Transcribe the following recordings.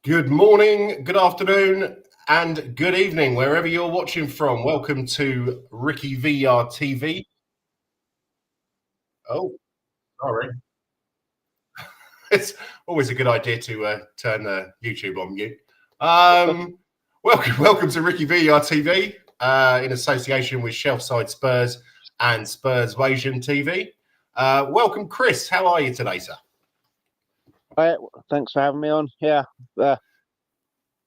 Good morning, good afternoon, and good evening, wherever you're watching from. Welcome to RickyVillaTV. Oh, sorry. It's always a good idea to turn YouTube on mute. Welcome to RickyVillaTV in association with Shelfside Spurs and Spurs Wasian TV. Welcome, Chris. How are you today, sir? Thanks for having me on. Yeah,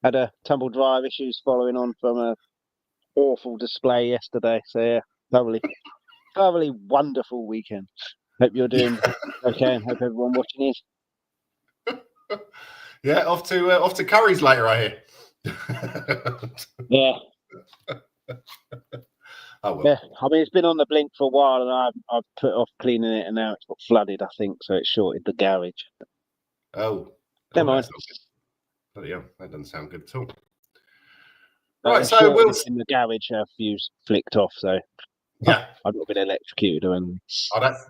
had a tumble dryer issues following on from a awful display yesterday. So yeah, thoroughly wonderful weekend. Hope you're doing okay, and hope everyone watching is. Yeah, off to Curry's later, I hear. Yeah. Oh well. Yeah, I mean it's been on the blink for a while, and I've put off cleaning it, and now it's got flooded. I think so. It shorted the garage. Oh, never mind. Bloody hell, that doesn't sound good at all. Right, so we'll in the garage fuse flicked off, so yeah, I've not been electrocuted or anything. Oh, that's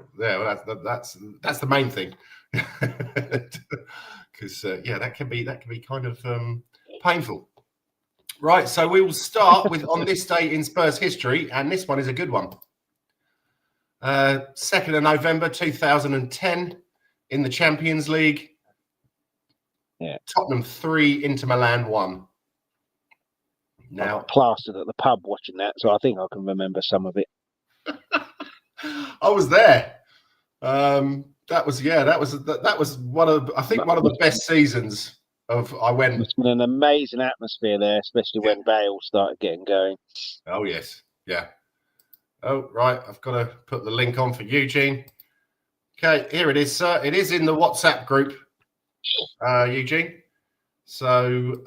the main thing, because yeah, that can be kind of painful. Right, so we will start with on this day in Spurs history, and this one is a good one. 2nd of November 2010 in the Champions League. Yeah, Tottenham 3, Inter Milan 1. Now, I'm plastered at the pub watching that, so I think I can remember some of it. I was there. That was one of the best seasons of. I went. It's been an amazing atmosphere there, especially when Bale started getting going. Oh yes, yeah. Oh right, I've got to put the link on for Eugene. Okay, here it is, sir. It is in the WhatsApp group, Eugene. So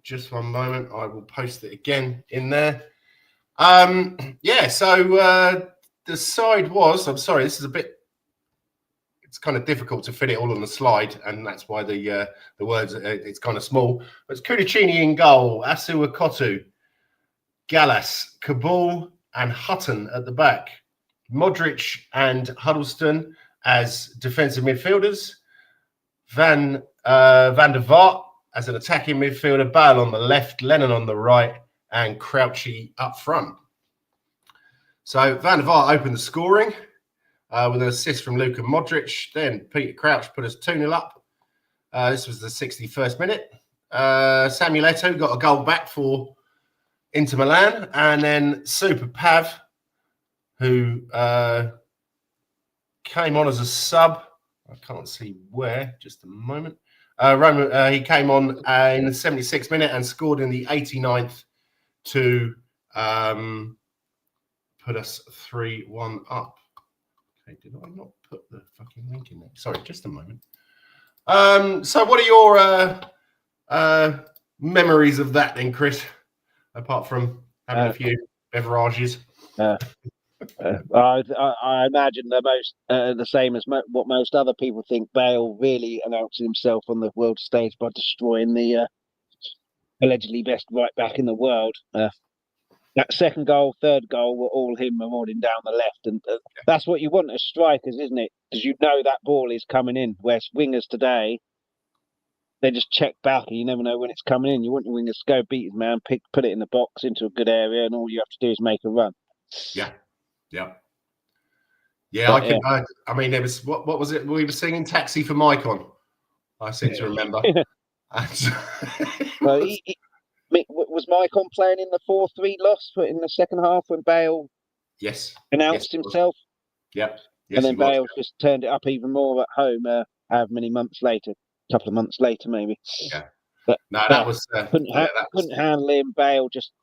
just one moment, I will post it again in there. Yeah. So the side was. I'm sorry, this is a bit. It's kind of difficult to fit it all on the slide, and that's why the words it's kind of small. But it's Kudicini in goal, Asu Akotu, Gallas, Kabul, and Hutton at the back. Modric and Huddleston as defensive midfielders. Van der Vaart as an attacking midfielder. Bale on the left, Lennon on the right, and Crouchy up front. So Van der Vaart opened the scoring. With an assist from Luka Modric. Then Peter Crouch put us 2-0 up. This was the 61st minute. Samuel Eto'o got a goal back for Inter Milan. And then Super Pav, who came on as a sub. I can't see where, just a moment. He came on in the 76th minute and scored in the 89th to put us 3-1 up. Did I not put the fucking link in there? Sorry, just a moment. So what are your memories of that then, Chris? Apart from having a few beverages. I imagine the same as what most other people think. Bale really announced himself on the world stage by destroying the allegedly best right back in the world. That second goal, third goal were all him marauding down the left. And that's what you want as strikers, isn't it? Because you know that ball is coming in. Whereas wingers today, they just check back and you never know when it's coming in. You want your wingers to go beat his man, put it in the box into a good area, and all you have to do is make a run. Yeah. I mean, there was, what was it? We were singing Taxi for Maicon. I seem to remember. Well, was Maicon playing in the 4-3 loss in the second half when Bale announced himself? Yep. Yes, and then Bale just turned it up even more at home however many months later, a couple of months later maybe. Yeah. But that was couldn't handle him. Bale just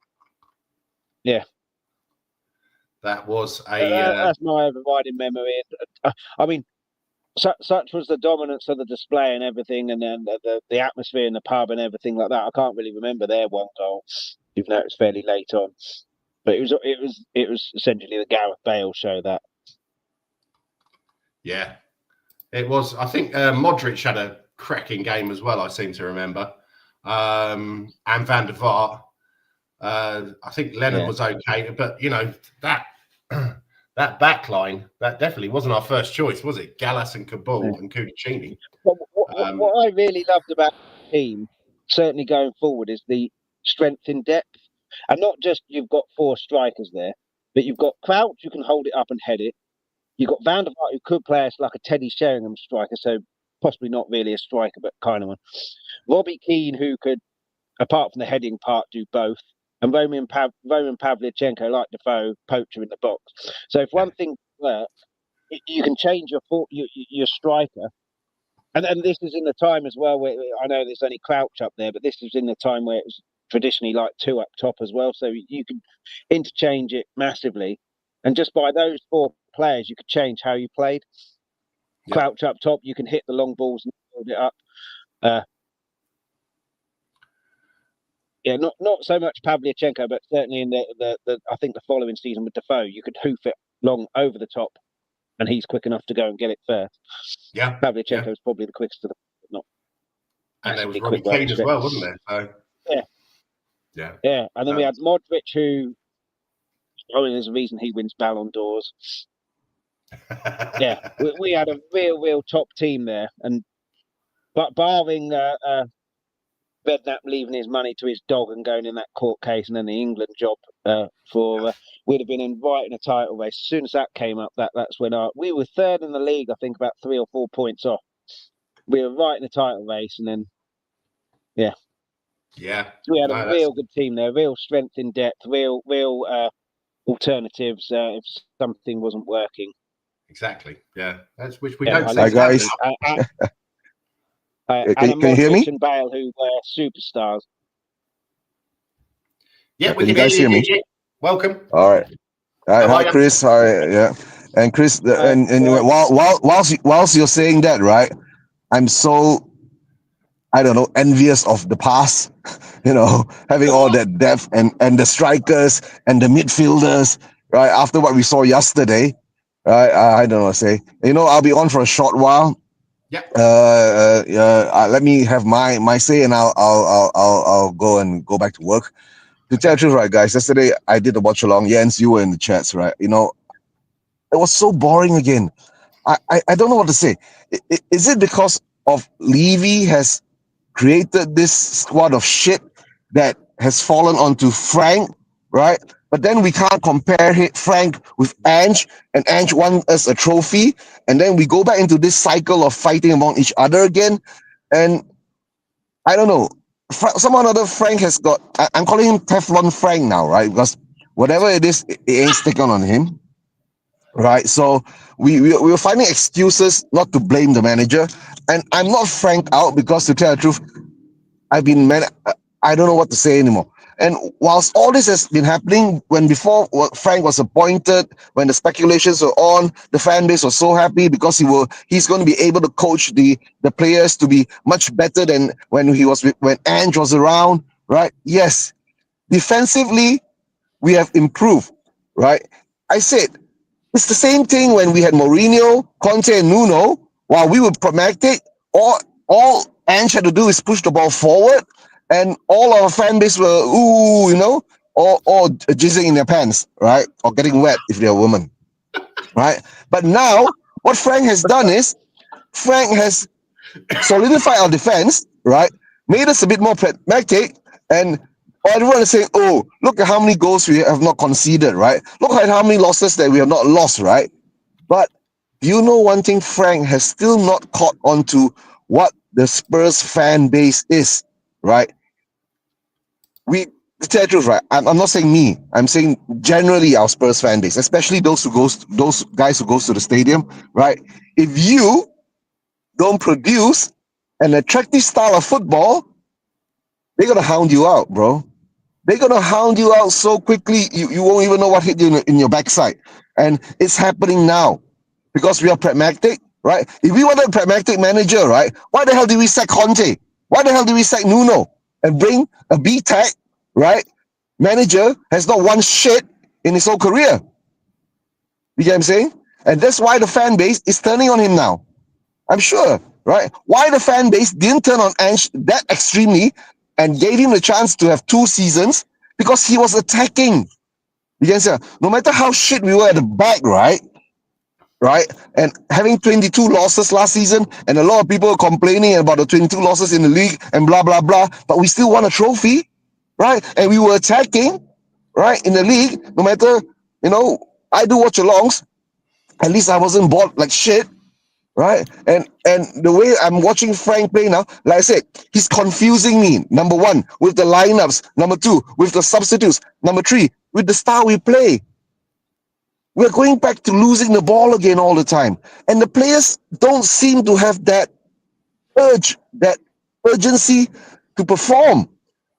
that was that's my overriding memory. I mean, such was the dominance of the display and everything, and then the atmosphere in the pub and everything like that. I can't really remember their one goal, even though it was fairly late on. But it was essentially the Gareth Bale show that. Yeah, it was. I think Modric had a cracking game as well. I seem to remember, and Van der Vaart. I think Lennon was okay, but you know that. That back line, that definitely wasn't our first choice, was it? Gallas and Kabul and Kudicini. What I really loved about team, certainly going forward, is the strength in depth. And not just you've got 4 strikers there, but you've got Crouch who can hold it up and head it. You've got Van der Vaart who could play as like a Teddy Sheringham striker, so possibly not really a striker, but kind of one. Robbie Keane who could, apart from the heading part, do both. And Roman Pavlyuchenko, like Defoe, poacher in the box. So if one thing works, you can change your striker. And this is in the time as well where I know there's only Crouch up there, but this is in the time where it was traditionally like 2 up top as well. So you can interchange it massively. And just by those 4 players, you could change how you played. Yeah. Crouch up top, you can hit the long balls and build it up. Yeah, not so much Pavlyuchenko, but certainly in the I think the following season with Defoe, you could hoof it long over the top, and he's quick enough to go and get it first. Yeah, Pavlyuchenko is probably the quickest of the, not. And there was Robbie Keane as well, wasn't there? So, yeah. And then we had Modric, who probably there's a reason he wins Ballon d'Ors. Yeah, we had a real top team there, but barring Redknapp leaving his money to his dog and going in that court case, and then the England job we'd have been inviting a title race. As soon as that came up, that's when we were 3rd in the league, I think about 3 or 4 points off. We were right in the title race, and then so we had a real good team there, real strength in depth, real alternatives if something wasn't working. Exactly. Yeah, that's which we don't see. Hi guys. And can you hear me? And Bale, who were superstars. Yeah, we can you guys hear me? Welcome. All right. Hi, Chris. Hi, yeah. And Chris, and whilst you're saying that, right? I'm so, I don't know, envious of the past. You know, having all that depth and the strikers and the midfielders, right? After what we saw yesterday, right? I don't know what to say. You know, I'll be on for a short while. Yeah. Let me have my say, and I'll go back to work. To tell the truth, right, guys, yesterday I did a watch along. Jens, you were in the chats, right? You know, it was so boring again. I don't know what to say. Is it because of Levy has created this squad of shit that has fallen onto Frank, right? But then we can't compare Frank with Ange, and Ange won us a trophy, and then we go back into this cycle of fighting among each other again. And I don't know, someone other Frank has got, I'm calling him Teflon Frank now, right? Because whatever it is, it ain't sticking on him, right? So we were finding excuses not to blame the manager. And I'm not Frank out because, to tell the truth, I don't know what to say anymore. And whilst all this has been happening, before Frank was appointed, when the speculations were on, the fan base was so happy because he's going to be able to coach the players to be much better than when Ange was around, right? Yes, defensively we have improved, right? I said it's the same thing when we had Mourinho, Conte, and Nuno. While we were pragmatic, all Ange had to do is push the ball forward. And all our fan base were, ooh, you know, or jizzing in their pants, right? Or getting wet if they're a woman, right? But now, what Frank has done is, Frank has solidified our defense, right? Made us a bit more pragmatic, and everyone is saying, oh, look at how many goals we have not conceded, right? Look at how many losses that we have not lost, right? But you know one thing, Frank has still not caught on to what the Spurs fan base is, right? To tell the truth, right? I'm not saying me. I'm saying generally our Spurs fan base, especially those guys who goes to the stadium, right? If you don't produce an attractive style of football, they're gonna hound you out, bro. They're gonna hound you out so quickly you won't even know what hit you in your backside. And it's happening now because we are pragmatic, right? If we wanted a pragmatic manager, right? Why the hell did we sack Conte? Why the hell did we sack Nuno and bring a B-Tech, right? Manager has not won shit in his whole career. You get what I'm saying? And that's why the fan base is turning on him now. I'm sure, right? Why the fan base didn't turn on Ange that extremely and gave him the chance to have 2 seasons, because he was attacking. You can say, no matter how shit we were at the back, right? right? And having 22 losses last season, and a lot of people complaining about the 22 losses in the league and blah, blah, blah, but we still won a trophy, right? And we were attacking, right, in the league, no matter, I do watch alongs. At least I wasn't bored like shit, right? And the way I'm watching Frank play now, like I said, he's confusing me. Number one, with the lineups. Number two, with the substitutes. Number three, with the style we play. We're going back to losing the ball again all the time. And the players don't seem to have that that urgency to perform,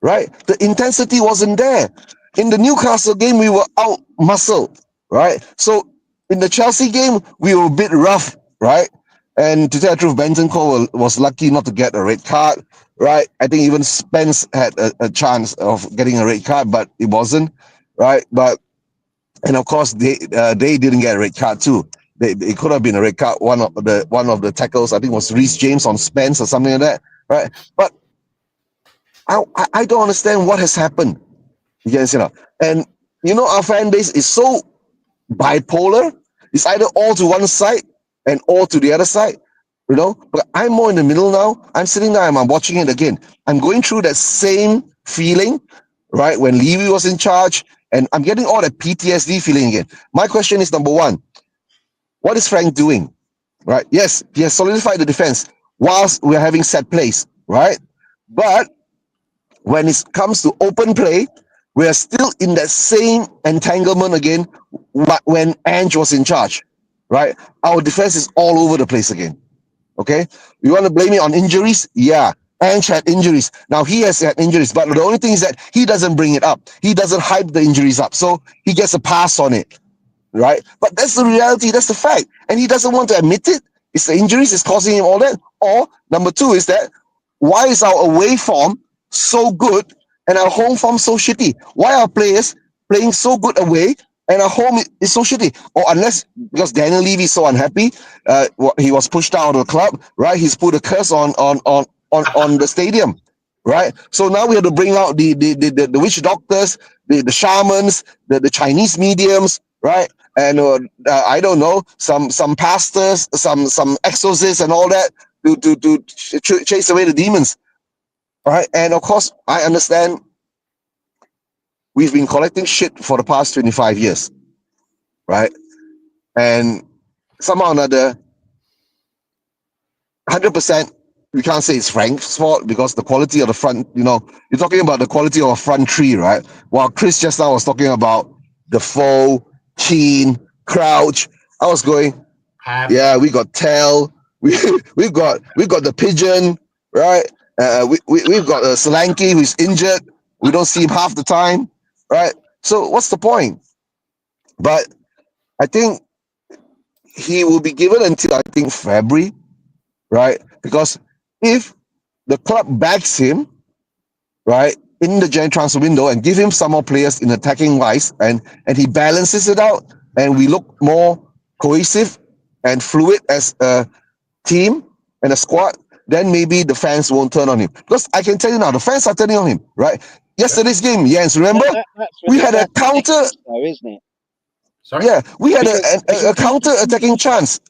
right? The intensity wasn't there. In the Newcastle game, we were out muscled, right? So in the Chelsea game, we were a bit rough, right? And to tell the truth, Benton Cole was lucky not to get a red card, right? I think even Spence had a chance of getting a red card, but it wasn't, right? And of course, they didn't get a red card too. It could have been a red card. One of the tackles, I think, was Reece James on Spence or something like that, right? But I don't understand what has happened. Yes, and our fan base is so bipolar. It's either all to one side and all to the other side. But I'm more in the middle now. I'm sitting there and I'm watching it again. I'm going through that same feeling, right? When Levy was in charge, and I'm getting all that PTSD feeling again. My question is, number one, what is Frank doing? Right? Yes, he has solidified the defense whilst we're having set plays, right? But when it comes to open play, we are still in that same entanglement again when Ange was in charge, right? Our defense is all over the place again. Okay, you want to blame it on injuries? Yeah, Ange had injuries. Now he has had injuries, but the only thing is that he doesn't bring it up. He doesn't hype the injuries up, so he gets a pass on it, right? But that's the reality. That's the fact, and he doesn't want to admit it. It's the injuries is causing him all that. Or number two is that why is our away form so good and our home form so shitty? Why are players playing so good away and our home is so shitty? Or unless because Daniel Levy is so unhappy, he was pushed out of the club, right? He's put a curse on the stadium, right? So now we have to bring out the witch doctors, the shamans, the Chinese mediums, right? And I don't know, some pastors, some exorcists and all that to chase away the demons, right? And of course, I understand we've been collecting shit for the past 25 years, right? And somehow or another, 100%, we can't say it's Frank's fault because the quality of the front, you're talking about the quality of a front three, right? While Chris just now was talking about Defoe, Keane, Crouch, I was going, yeah, we got Tell, we've got the Pigeon, right? We've got Solanke who's injured. We don't see him half the time, right? So what's the point? But I think he will be given until I think February, right? Because if the club backs him, right, in the January transfer window and give him some more players in attacking wise, and he balances it out, and we look more cohesive and fluid as a team and a squad, then maybe the fans won't turn on him. Because I can tell you now, the fans are turning on him, right? Yesterday's game, Jens, remember? We had a counter, though, isn't it? Sorry? Yeah, we had a counter-attacking chance.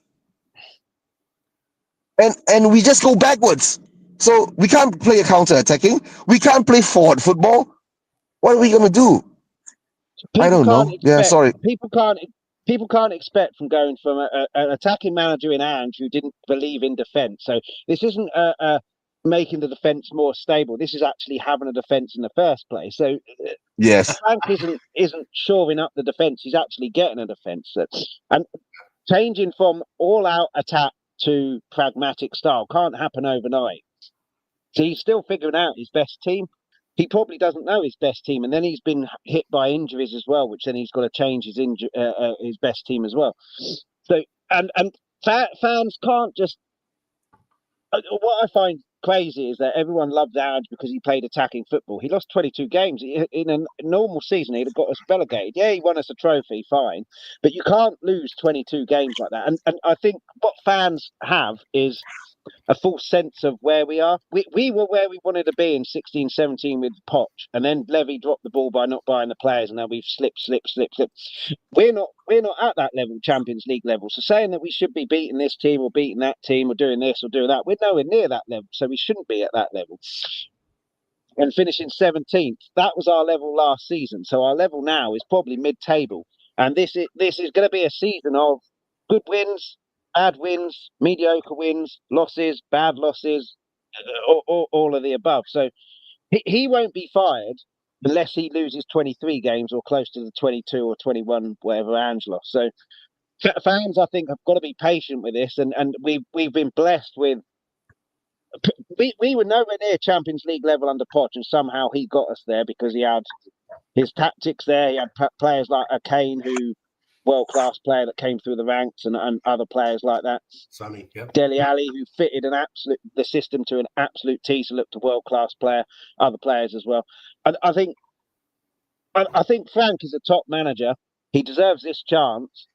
And we just go backwards. So we can't play a counter-attacking. We can't play forward football. What are we going to do? I don't know. Yeah, sorry. People can't expect from going from an attacking manager in Ange who didn't believe in defence. So this isn't making the defence more stable. This is actually having a defence in the first place. So yes, Frank isn't shoring up the defence. He's actually getting a defence. And changing from all-out attack to pragmatic style can't happen overnight. So he's still figuring out his best team. He probably doesn't know his best team, and then he's been hit by injuries as well, which then he's got to change his best team as well. So and fans can't just. What I find crazy is that everyone loved Ange because he played attacking football. He lost 22 games in a normal season. He'd have got us relegated. Yeah, he won us a trophy, fine, but you can't lose 22 games like that. And I think what fans have is a full sense of where we are. We were where we wanted to be in 16-17 with Poch, and then Levy dropped the ball by not buying the players, and now we've slipped. We're not at that level, Champions League level. So saying that we should be beating this team or beating that team or doing this or doing that, we're nowhere near that level. So we shouldn't be at that level. And finishing 17th, that was our level last season. So our level now is probably mid-table, and this is going to be a season of good wins, bad wins, mediocre wins, losses, bad losses, all of the above. So he won't be fired unless he loses 23 games or close to the 22 or 21, whatever Ange lost. So fans, I think, have got to be patient with this, and we've been blessed with. We were nowhere near Champions League level under Poch, and somehow he got us there because he had his tactics there. He had players like Kane, who world-class player that came through the ranks, and other players like that. Sammy, yeah. Dele Alli, who fitted the system to an absolute T, so looked a world-class player. Other players as well. I think Frank is a top manager. He deserves this chance,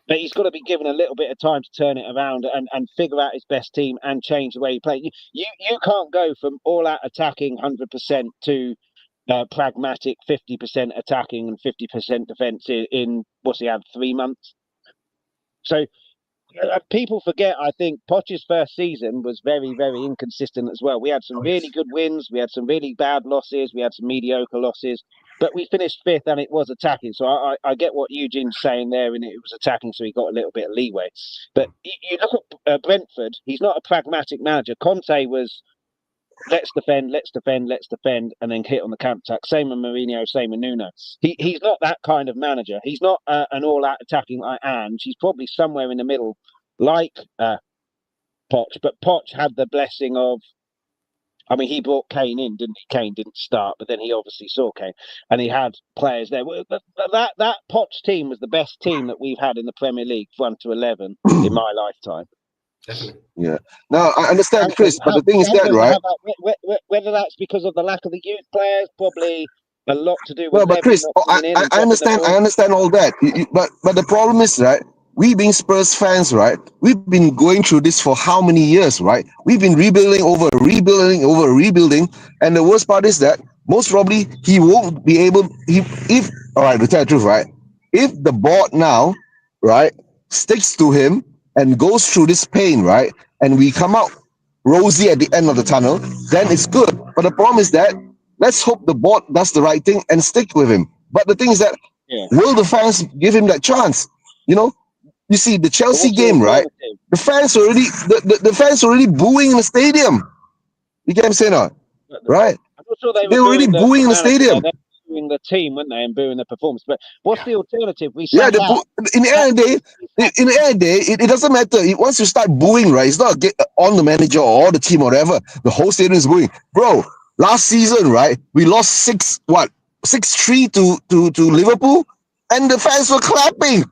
but he's got to be given a little bit of time to turn it around and figure out his best team and change the way he plays. You can't go from all-out attacking 100% to pragmatic 50% attacking and 50% defence in what's he had, 3 months. So people forget, I think Poch's first season was very, very inconsistent as well. We had some really good wins, we had some really bad losses, we had some mediocre losses, but we finished 5th and it was attacking. So I get what Eugene's saying there, and it was attacking, so he got a little bit of leeway. But you look at Brentford, he's not a pragmatic manager. Conte was let's defend, and then hit on the counter-attack. Same with Mourinho, same with Nuno. He's not that kind of manager. He's not an all-out attacking like Ange. He's probably somewhere in the middle, like Poch. But Poch had the blessing of, I mean, he brought Kane in, didn't he? Kane didn't start, but then he obviously saw Kane, and he had players there. That Poch team was the best team that we've had in the Premier League, 1 to 11, in my lifetime. Definitely. Yeah. Now I understand, Chris, but the thing is that, right? Whether that's because of the lack of the youth players, probably a lot to do with. Well, but Chris, I understand. I understand all that. But the problem is, right? We being Spurs fans, right? We've been going through this for how many years, right? We've been rebuilding, and the worst part is that most probably he won't be able. All right, to tell the truth, right? If the board now, right, sticks to him and goes through this pain, right, and we come out rosy at the end of the tunnel, then it's good. But the problem is that let's hope the board does the right thing and stick with him. But the thing is that, will the fans give him that chance? You know, you see the Chelsea game, right? The fans already booing in the stadium. You get what I'm saying, right? I'm not sure they were already booing in the stadium. Booing the team, weren't they, and booing the performance? But what's the alternative? In the end of the day, it doesn't matter. Once you start booing, right, it's not on the manager or the team or whatever. The whole stadium is booing, bro. Last season, right, we lost 6-3 to Liverpool, and the fans were clapping.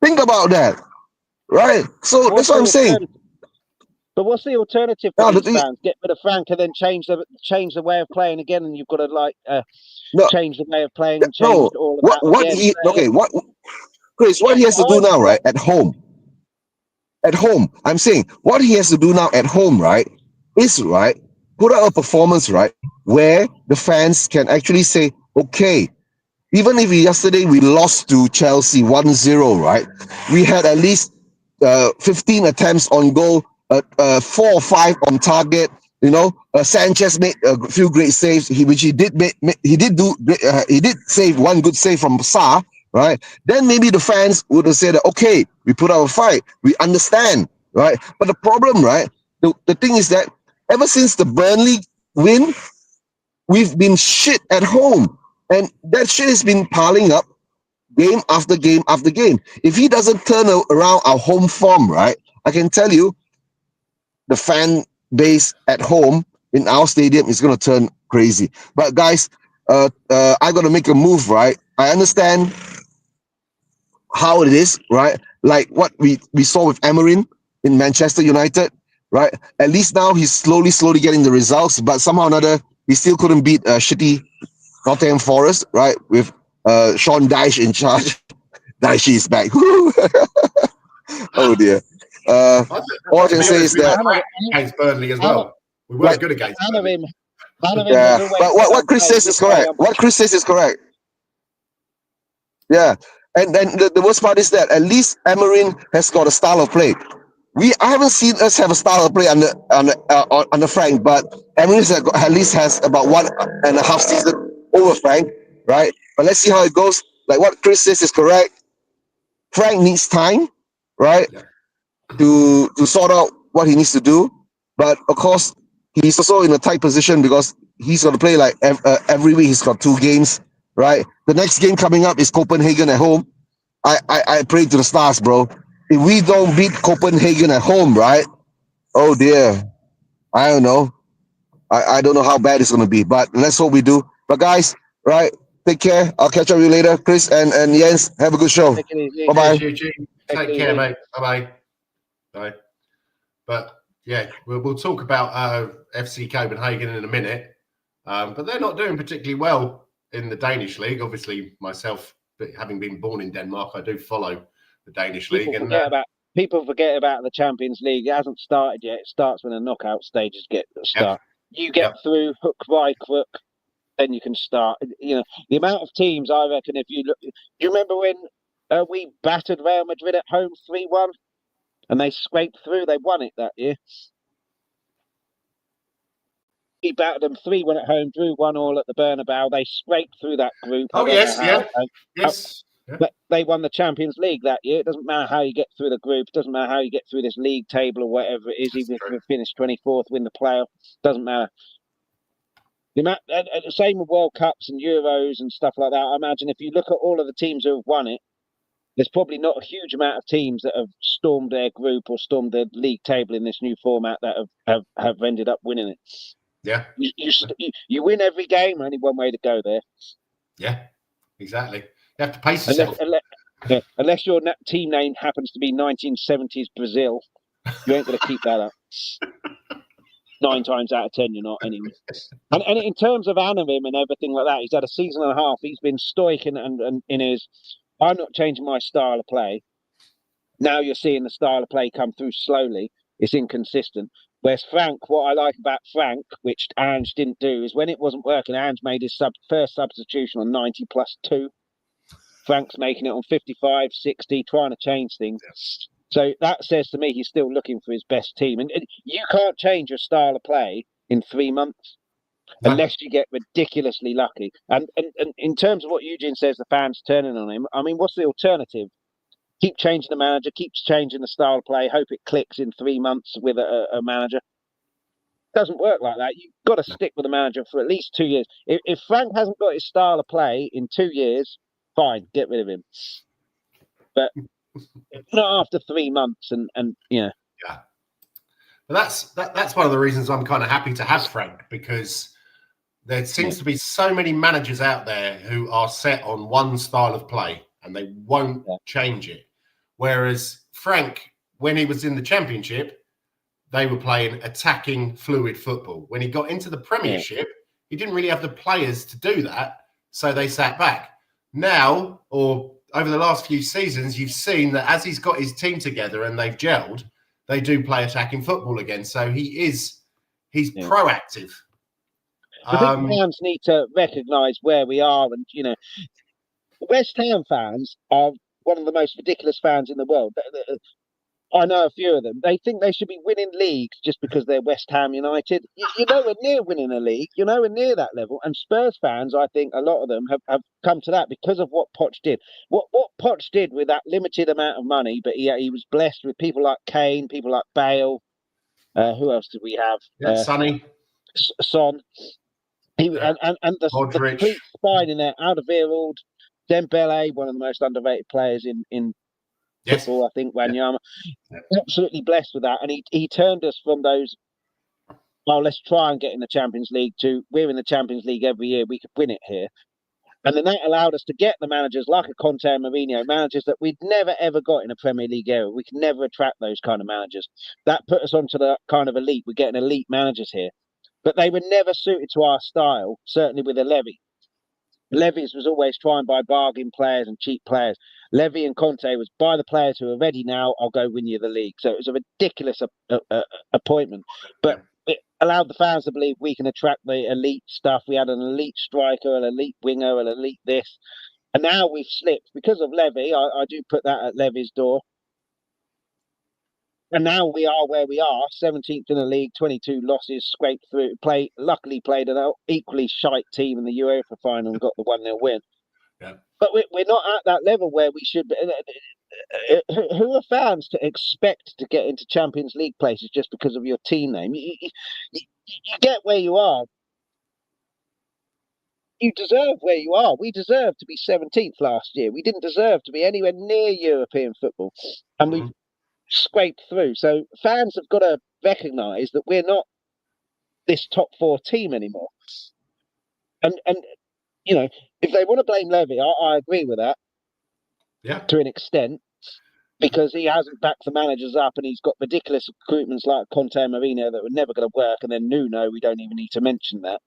Think about that, right? So that's what I'm saying. But what's the alternative for these fans? Get rid of Frank and then change the way of playing again, and you've got to change the way of playing and change all of that. Chris, what he has to do now, right, at home, I'm saying what he has to do now at home, right, is, right, put out a performance, right, where the fans can actually say, okay, even if yesterday we lost to Chelsea 1-0, right, we had at least 15 attempts on goal, 4 or 5 on target. You know, Sanchez made a few great saves, which he did save one good save from Sa, right? Then maybe the fans would have said, okay, we put out a fight, we understand, right? But the problem, right, the thing is that ever since the Burnley win, we've been shit at home, and that shit has been piling up game after game after game. If he doesn't turn around our home form, right, I can tell you, the fan base at home in our stadium is going to turn crazy. But guys, I got to make a move, right? I understand how it is, right? Like what we saw with Amarin in Manchester United, right? At least now he's slowly getting the results, but somehow or another, he still couldn't beat shitty Nottingham Forest, right? With Sean Dyche in charge. Dyche is back. Oh dear. All I can say is that against Burnley as well. We weren't good against Burnley. Yeah, but what Chris says is correct. What Chris says is correct. Yeah, and then the worst part is that at least Amarin has got a style of play. I haven't seen us have a style of play under Frank, but Amarin at least has about 1.5 season over Frank, right? But let's see how it goes. Like what Chris says is correct. Frank needs time, right, to sort out what he needs to do. But of course, he's also in a tight position because he's going to play like every week. He's got 2 games, right? The next game coming up is Copenhagen at home. I pray to the stars, bro. If we don't beat Copenhagen at home, right? Oh dear, I don't know. I don't know how bad it's going to be, but let's hope we do. But guys, right? Take care. I'll catch up with you later, Chris and Jens. Have a good show. Bye bye. Take care, mate. Bye bye. But yeah, we'll talk about FC Copenhagen in a minute. But they're not doing particularly well in the Danish league. Obviously, myself, having been born in Denmark, I do follow the Danish league. People forget about the Champions League. It hasn't started yet. It starts when the knockout stages start. You get through hook by crook, then you can start. You know, the amount of teams, I reckon, if you look... Do you remember when we battered Real Madrid at home 3-1? And they scraped through. They won it that year. We battered them 3-1 at home, drew 1-1 at the Bernabeu. They scraped through that group. Oh, yes, yes. But they won the Champions League that year. It doesn't matter how you get through the group. It doesn't matter how you get through this league table or whatever it is. Even if you finish 24th, win the playoff, doesn't matter. The same with World Cups and Euros and stuff like that. I imagine if you look at all of the teams who have won it, there's probably not a huge amount of teams that have stormed their group or stormed the league table in this new format that have ended up winning it. Yeah. You win every game, only one way to go there. Yeah, exactly. You have to pace yourself. Unless your team name happens to be 1970s Brazil, you ain't going to keep that up. 9 times out of 10, you're not anyway. And in terms of Anavim and everything like that, he's had a season and a half. He's been stoic and in his, I'm not changing my style of play. Now you're seeing the style of play come through slowly. It's inconsistent. Whereas Frank, what I like about Frank, which Ange didn't do, is when it wasn't working, Ange made his first substitution on 90+2. Frank's making it on 55, 60, trying to change things. So that says to me he's still looking for his best team. And you can't change your style of play in 3 months unless you get ridiculously lucky. And in terms of what Eugene says, the fans turning on him, I mean, what's the alternative? Keep changing the manager, keeps changing the style of play, hope it clicks in 3 months with a manager. It doesn't work like that. You've got to stick with the manager for at least 2 years. If Frank hasn't got his style of play in 2 years, fine, get rid of him. But not after 3 months, and you know. Yeah, but that's one of the reasons I'm kind of happy to have Frank, because there seems to be so many managers out there who are set on one style of play and they won't change it. Whereas Frank, when he was in the Championship, they were playing attacking, fluid football. When he got into the Premiership, he didn't really have the players to do that, so they sat back. Now, or over the last few seasons, you've seen that as he's got his team together and they've gelled, they do play attacking football again. So he's proactive. I think fans need to recognise where we are, and you know, West Ham fans are one of the most ridiculous fans in the world. I know a few of them. They think they should be winning leagues just because they're West Ham United. You're nowhere near winning a league. You're nowhere near that level. And Spurs fans, I think a lot of them have come to that because of what Poch did. What Poch did with that limited amount of money, but he was blessed with people like Kane, people like Bale. Who else did we have? Sonny. Son. And the complete spine in there. Alderweireld, Dembele, one of the most underrated players in football, I think, Wanyama. Absolutely blessed with that. And he turned us from those, let's try and get in the Champions League, to we're in the Champions League every year, we could win it here. And then that allowed us to get the managers like a Conte and Mourinho, managers that we'd never, ever got in a Premier League era. We could never attract those kind of managers. That put us onto the kind of elite. We're getting elite managers here. But they were never suited to our style, certainly with a Levy. Levy's was always trying to buy bargain players and cheap players. Levy and Conte was buy the players who are ready now. I'll go win you the league. So it was a ridiculous appointment, but it allowed the fans to believe we can attract the elite stuff. We had an elite striker, an elite winger, an elite this, and now we've slipped because of Levy. I do put that at Levy's door. And now we are where we are, 17th in the league, 22 losses, scraped through. Luckily played an equally shite team in the UEFA final and got the 1-0 win. Yeah. But we're not at that level where we should be. Who are fans to expect to get into Champions League places just because of your team name? You get where you are. You deserve where you are. We deserved to be 17th last year. We didn't deserve to be anywhere near European football. And we scraped through. So fans have got to recognise that we're not this top 4 team anymore. And you know, if they want to blame Levy, I agree with that. Yeah. To an extent, because he hasn't backed the managers up and he's got ridiculous recruitments like Conte and Mourinho that were never going to work, and then Nuno, we don't even need to mention that.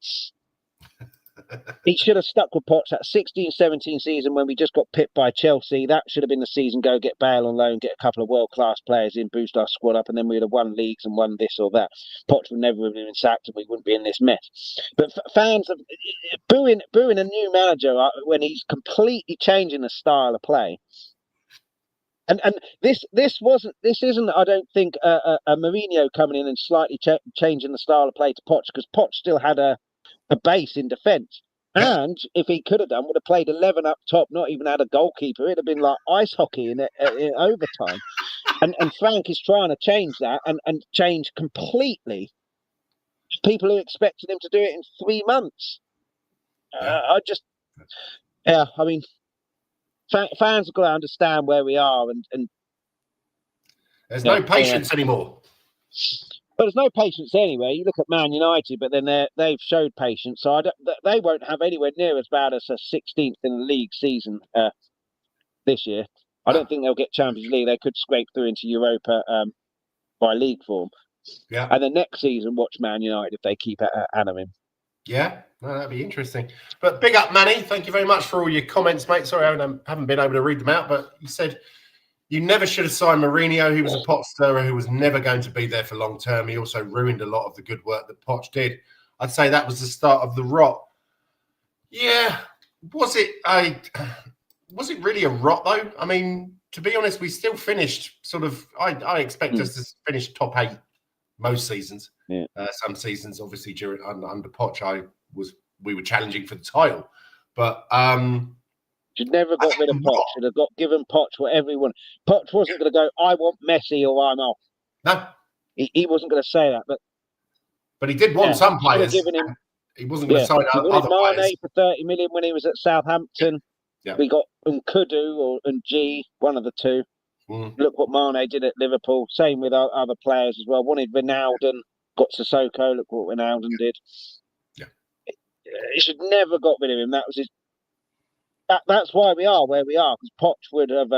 He should have stuck with Poch that 16-17 season when we just got pipped by Chelsea. That should have been the season. Go get Bale on loan, get a couple of world-class players in, boost our squad up, and then we would have won leagues and won this or that. Poch would never have been sacked and we wouldn't be in this mess. But fans are booing a new manager when he's completely changing the style of play. And this isn't, I don't think, a Mourinho coming in and slightly changing the style of play to Poch, because Poch still had a base in defence. And if he could have done, would have played 11 up top, not even had a goalkeeper. It'd have been like ice hockey in overtime. And Frank is trying to change that and change completely people who expected him to do it in 3 months. I mean, fans have got to understand where we are, and there's no patience anymore. But there's no patience anyway. You look at Man United, but then they've showed patience, so they won't have anywhere near as bad as a 16th in the league season this year. I don't think they'll get Champions League. They could scrape through into Europa by league form. Yeah. And the next season, watch Man United if they keep at him. Yeah, no, that'd be interesting. But big up, Manny. Thank you very much for all your comments, mate. Sorry, I haven't been able to read them out, but you said you never should have signed Mourinho. He was a pot stirrer who was never going to be there for long term. He also ruined a lot of the good work that Poch did. I'd say that was the start of the rot. Yeah, was it really a rot though? I mean, to be honest, we still finished sort of. I expect us to finish top 8 most seasons. Yeah. Some seasons, obviously, during under Poch, we were challenging for the title, but should never got rid of Poch. Should have given Poch whatever he wanted. Poch wasn't going to go, I want Messi or I'm off. No, he wasn't going to say that, but he did want some players. Given him, he wasn't going to sign other Mane players. for 30 million when he was at Southampton. Yeah. We got Nkudu or G, one of the two. Look what Mane did at Liverpool. Same with other players as well. Wanted Ronaldo, got Sissoko. Look what Ronaldo did. Yeah, he should never got rid of him. That was his. That's why we are where we are. Because Poch would have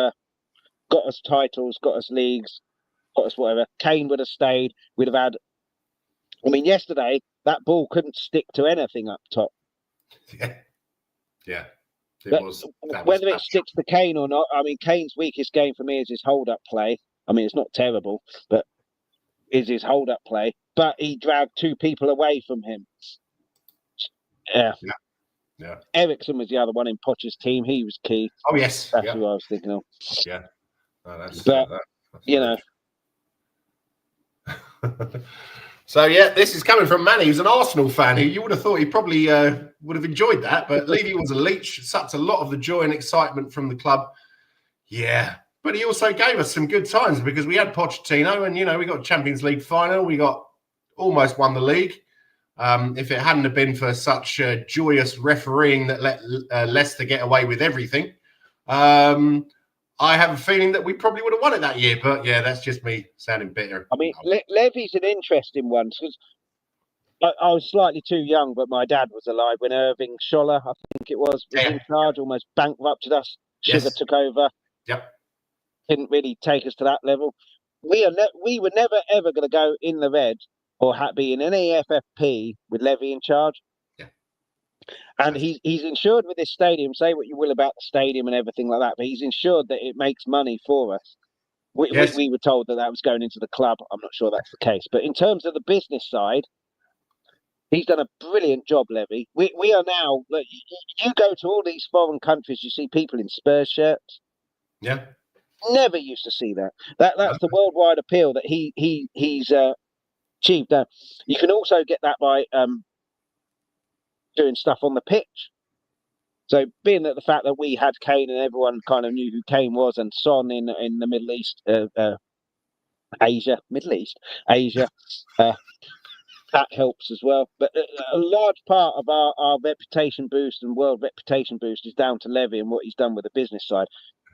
got us titles, got us leagues, got us whatever. Kane would have stayed. We'd have had. I mean, yesterday that ball couldn't stick to anything up top. Yeah. Whether it sticks to Kane or not, I mean, Kane's weakest game for me is his hold-up play. I mean, it's not terrible, but is his hold-up play. But he dragged 2 people away from him. Yeah. Ericsson was the other one in Poch's team. He was key. Oh, yes. That's who I was thinking of. Yeah. No, that's you know. So, yeah, this is coming from Manny, who's an Arsenal fan, who you would have thought he probably would have enjoyed that. But Levy was a leech, sucked a lot of the joy and excitement from the club. Yeah. But he also gave us some good times because we had Pochettino and, we got Champions League final. We almost won the league. If it hadn't have been for such joyous refereeing that let Leicester get away with everything, I have a feeling that we probably would have won it that year. But yeah, that's just me sounding bitter. I mean, Levy's an interesting one because I was slightly too young, but my dad was alive when Irving Scholler, I think it was in charge, almost bankrupted us. Sugar took over. Yep. Didn't really take us to that level. We were never ever going to go in the red or be in any FFP with Levy in charge. Yeah. And he's insured with this stadium. Say what you will about the stadium and everything like that, but he's insured that it makes money for us. We were told that was going into the club. I'm not sure that's the case. But in terms of the business side, he's done a brilliant job, Levy. We are now, like, you go to all these foreign countries, you see people in Spurs shirts. Yeah. Never used to see that. That's the worldwide appeal that he's achieved. You can also get that by doing stuff on the pitch. So, being that the fact that we had Kane and everyone kind of knew who Kane was, and Son in the Middle East, Asia, that helps as well. But a large part of our reputation boost and world reputation boost is down to Levy and what he's done with the business side.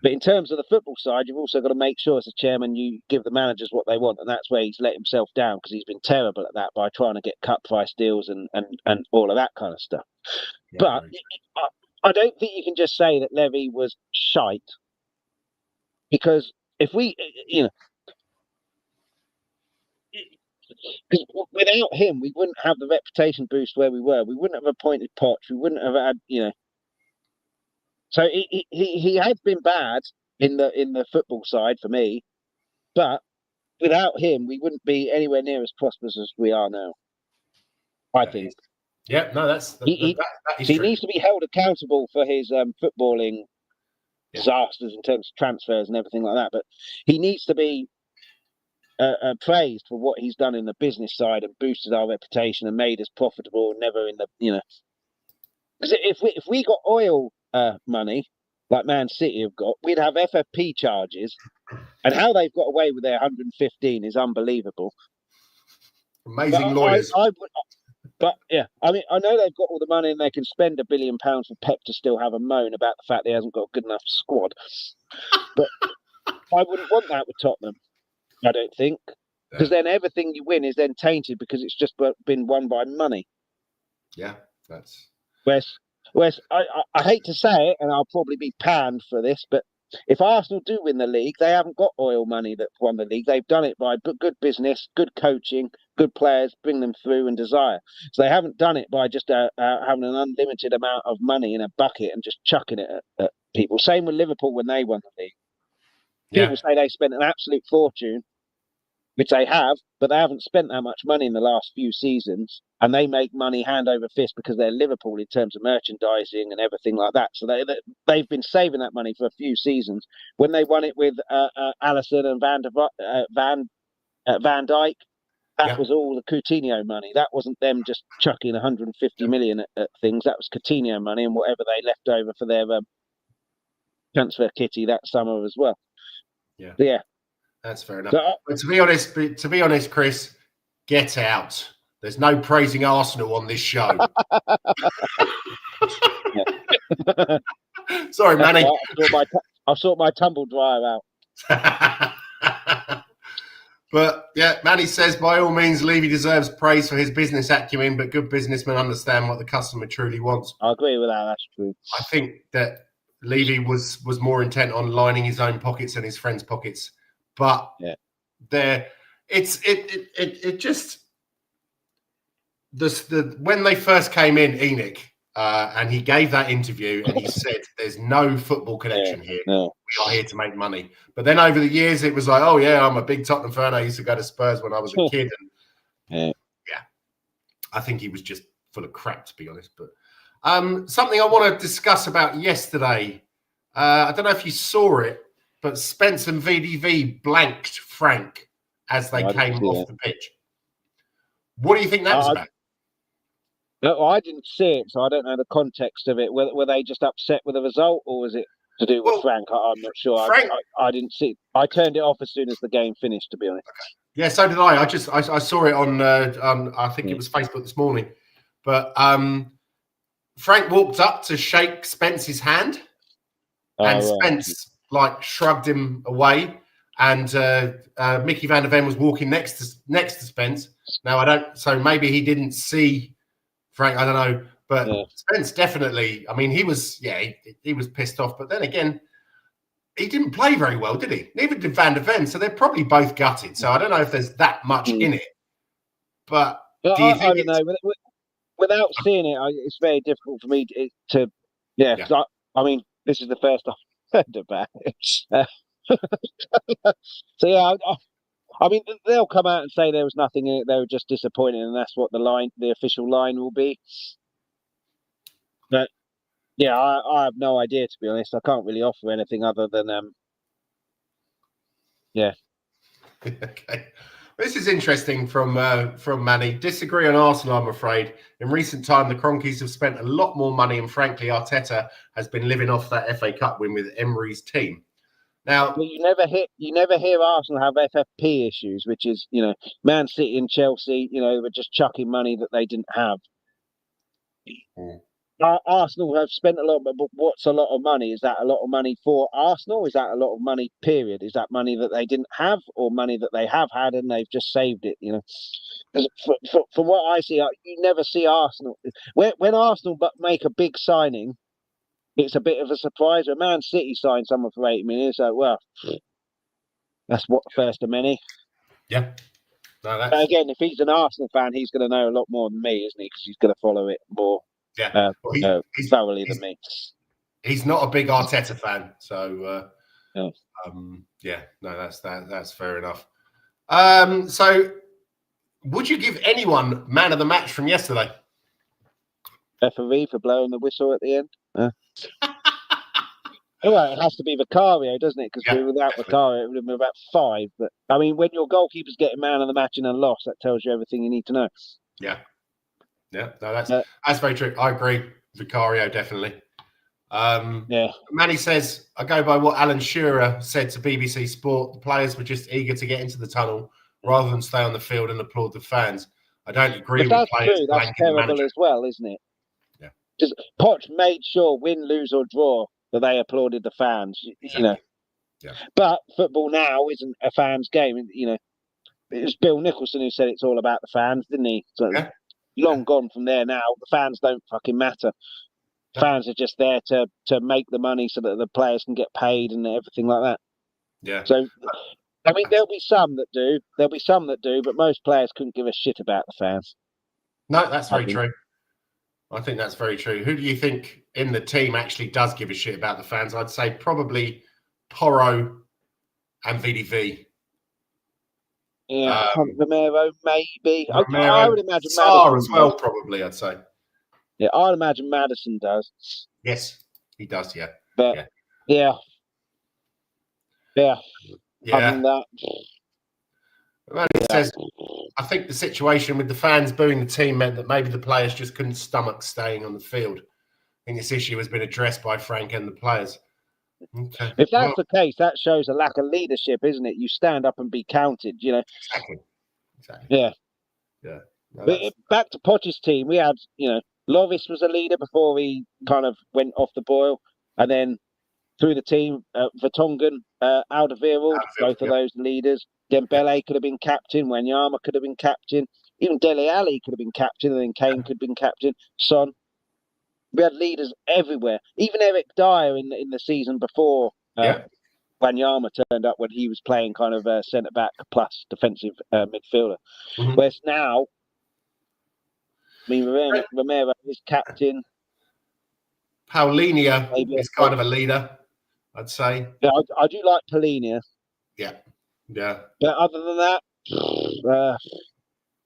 But in terms of the football side, you've also got to make sure as a chairman you give the managers what they want, and that's where he's let himself down, because he's been terrible at that by trying to get cut price deals and all of that kind of stuff. Yeah, but I don't think you can just say that Levy was shite, because if we, because without him, we wouldn't have the reputation boost where we were. We wouldn't have appointed Poch. We wouldn't have had, So he has been bad in the football side for me, but without him, we wouldn't be anywhere near as prosperous as we are now. I think. Yeah, no, that is he true. needs to be held accountable for his footballing disasters in terms of transfers and everything like that. But he needs to be praised for what he's done in the business side and boosted our reputation and made us profitable. Never in the because if we got oil money like Man City have got, we'd have FFP charges, and how they've got away with their 115 is unbelievable. Amazing lawyers. But yeah, I mean, I know they've got all the money and they can spend £1 billion for Pep to still have a moan about the fact he hasn't got a good enough squad. But I wouldn't want that with Tottenham. I don't think, because then everything you win is then tainted because it's just been won by money. Yeah, that's. Whereas I hate to say it, and I'll probably be panned for this, but if Arsenal do win the league, they haven't got oil money that won the league. They've done it by good business, good coaching, good players, bring them through and desire. So they haven't done it by just having an unlimited amount of money in a bucket and just chucking it at people. Same with Liverpool when they won the league. People say they spent an absolute fortune, which they have, but they haven't spent that much money in the last few seasons, and they make money hand over fist because they're Liverpool in terms of merchandising and everything like that. So they've been saving that money for a few seasons. When they won it with Alisson and Van Dijk, that was all the Coutinho money. That wasn't them just chucking 150 million at things. That was Coutinho money and whatever they left over for their transfer kitty that summer as well. Yeah. So, yeah. That's fair enough. But to be honest, Chris, get out. There's no praising Arsenal on this show. Sorry, Manny. I'll sort my tumble dryer out. But yeah, Manny says, by all means, Levy deserves praise for his business acumen, but good businessmen understand what the customer truly wants. I agree with that. That's true. I think that Levy was more intent on lining his own pockets and his friends' pockets. But it just when they first came in, Enoch, and he gave that interview and he said, "There's no football connection here. No. We are here to make money." But then over the years, it was like, "Oh yeah, I'm a big Tottenham fan. I used to go to Spurs when I was a kid." And I think he was just full of crap, to be honest. But something I want to discuss about yesterday. I don't know if you saw it. But Spence and VDV blanked Frank as they came off the pitch. What do you think that was about? No, I didn't see it, so I don't know the context of it. Were they just upset with the result, or was it to do with Frank? I'm not sure. I didn't see it. I turned it off as soon as the game finished, to be honest. Okay. Yeah, so did I. I saw it on I think it was Facebook this morning. But Frank walked up to shake Spence's hand, and Spence shrugged him away, and Mickey van der Ven was walking next to Spence. Now so maybe he didn't see Frank, I don't know, but Spence definitely. I mean, he was pissed off, but then again, he didn't play very well, did he? Neither did van der Ven, so they're probably both gutted. So I don't know if there's that much in it, but do you think I don't know. without seeing it, it's very difficult for me to yeah. Yeah. 'Cause I mean, this is the first I've heard about it. So yeah, I mean, they'll come out and say there was nothing in it. They were just disappointed, and that's what the official line will be. But yeah, I have no idea, to be honest. I can't really offer anything other than yeah. Okay. This is interesting from Manny. Disagree on Arsenal, I'm afraid. In recent time, the Cronkies have spent a lot more money, and frankly, Arteta has been living off that FA Cup win with Emery's team. Now, Well, you never hear Arsenal have FFP issues, which is, Man City and Chelsea, were just chucking money that they didn't have. Arsenal have spent a lot, but what's a lot of money? Is that a lot of money for Arsenal? Is that a lot of money, period? Is that money that they didn't have, or money that they have had and they've just saved it? 'Cause from what I see, you never see Arsenal. When Arsenal make a big signing, it's a bit of a surprise. When Man City signed someone for 80 million, so well, that's what first of many. yeah. No, But again, if he's an Arsenal fan, he's going to know a lot more than me, isn't he? Because he's going to follow it more thoroughly than me. He's not a big Arteta fan, so No. yeah, no, that's fair enough. So, would you give anyone man of the match from yesterday? Referee for blowing the whistle at the end. Well, it has to be Vicario, doesn't it? Because without definitely. Vicario, it would have been about 5. But I mean, when your goalkeeper's getting man of the match in a loss, that tells you everything you need to know. Yeah, no, that's very true. I agree, Vicario definitely. Yeah. Manny says, I go by what Alan Shearer said to BBC Sport. The players were just eager to get into the tunnel rather than stay on the field and applaud the fans. I don't agree with players. True. That's terrible as well, isn't it? Yeah. Because Poch made sure, win, lose or draw, that they applauded the fans. Exactly. Yeah. But football now isn't a fans' game. It was Bill Nicholson who said it's all about the fans, didn't he? So long gone from there now. The fans don't fucking matter. Fans are just there to make the money so that the players can get paid and everything like that. Yeah. So, I mean, there'll be some that do, but most players couldn't give a shit about the fans. No, that's very true. I think that's very true. Who do you think in the team actually does give a shit about the fans? I'd say probably Porro and VDV. Yeah, Romero, maybe. Romero, I would imagine Sarr Maddison as well, does. probably, I'd say. Yeah, I'd imagine Maddison does. Yes, he does, yeah. But, yeah. Other than that... Manny says, I think the situation with the fans booing the team meant that maybe the players just couldn't stomach staying on the field. I think this issue has been addressed by Frank and the players. Okay. If that's the case, that shows a lack of leadership, isn't it? You stand up and be counted, Exactly. Yeah. No, but back to Poch's team, we had, Loris was a leader before he kind of went off the boil. And then through the team, Vertonghen, Alderweireld, both of those leaders. Dembele could have been captain. Wanyama could have been captain. Even Dele Alli could have been captain. And then Kane could have been captain. Son. We had leaders everywhere. Even Eric Dyer in the season before Wanyama turned up when he was playing kind of centre-back plus defensive midfielder. Mm-hmm. Whereas now, I mean, Romero is captain. Paulinho is kind of a leader, I'd say. Yeah, I do like Paulinho. Yeah. But other than that,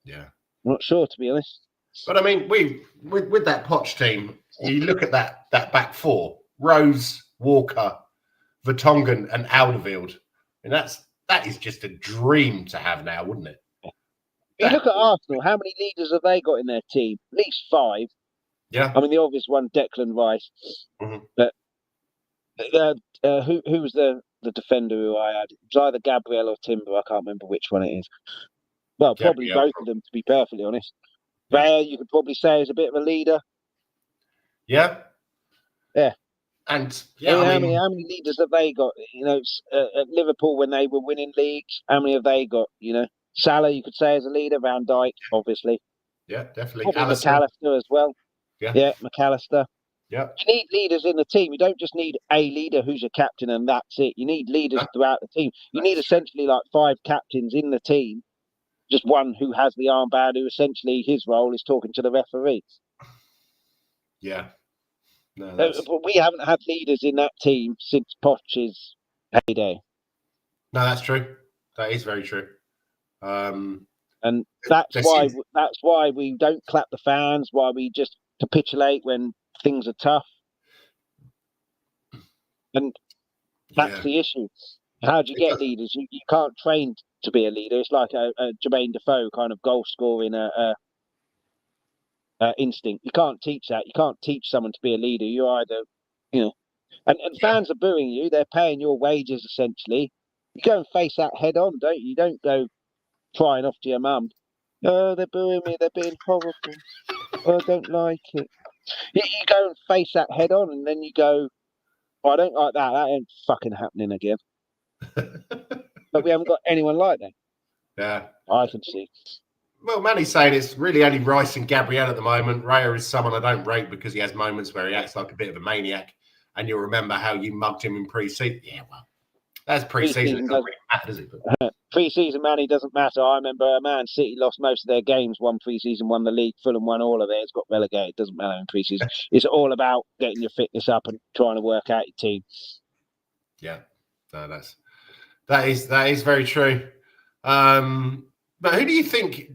I'm not sure, to be honest. But I mean, with that Poch team, you look at that back four: Rose, Walker, Vertonghen, and Alderweireld. And that is just a dream to have now, wouldn't it? You look at Arsenal. How many leaders have they got in their team? At least 5. Yeah. I mean, the obvious one, Declan Rice. Mm-hmm. But who was the defender who I had? It was either Gabriel or Timber. I can't remember which one it is. Well, probably both of them, to be perfectly honest. Raya, you could probably say, is a bit of a leader. Yeah. Yeah. And how many leaders have they got? At Liverpool when they were winning leagues, how many have they got? Salah, you could say, as a leader. Van Dijk, obviously. Yeah, definitely. McAllister as well. Yeah, McAllister. Yeah. You need leaders in the team. You don't just need a leader who's your captain and that's it. You need leaders throughout the team. You need essentially like 5 captains in the team just one who has the armband, who essentially his role is talking to the referee. Yeah. No, But we haven't had leaders in that team since Poch's heyday. No, that's true. That is very true. And that's why we don't clap the fans, why we just capitulate when things are tough. And that's the issue. How do you get leaders? You can't train to be a leader. It's like a Jermaine Defoe kind of goal scoring instinct. You can't teach that. You can't teach someone to be a leader. You're either, and fans are booing you. They're paying your wages essentially. You go and face that head on, don't you? You don't go crying off to your mum. Oh, they're booing me. They're being horrible. Oh, I don't like it. You go and face that head on, and then you go, oh, I don't like that. That ain't fucking happening again. But we haven't got anyone like that. Yeah. I can see. Well, Manny's saying it's really only Rice and Gabriel at the moment. Raya is someone I don't rate because he has moments where he acts like a bit of a maniac. And you'll remember how you mugged him in pre-season. Yeah, well, that's pre-season. It doesn't really matter, does it? Pre-season, Manny, doesn't matter. I remember Man City lost most of their games, won pre-season, won the league. Fulham won all of theirs, got relegated. Doesn't matter in pre-season. It's all about getting your fitness up and trying to work out your team. Yeah, no, that is very true. But who do you think?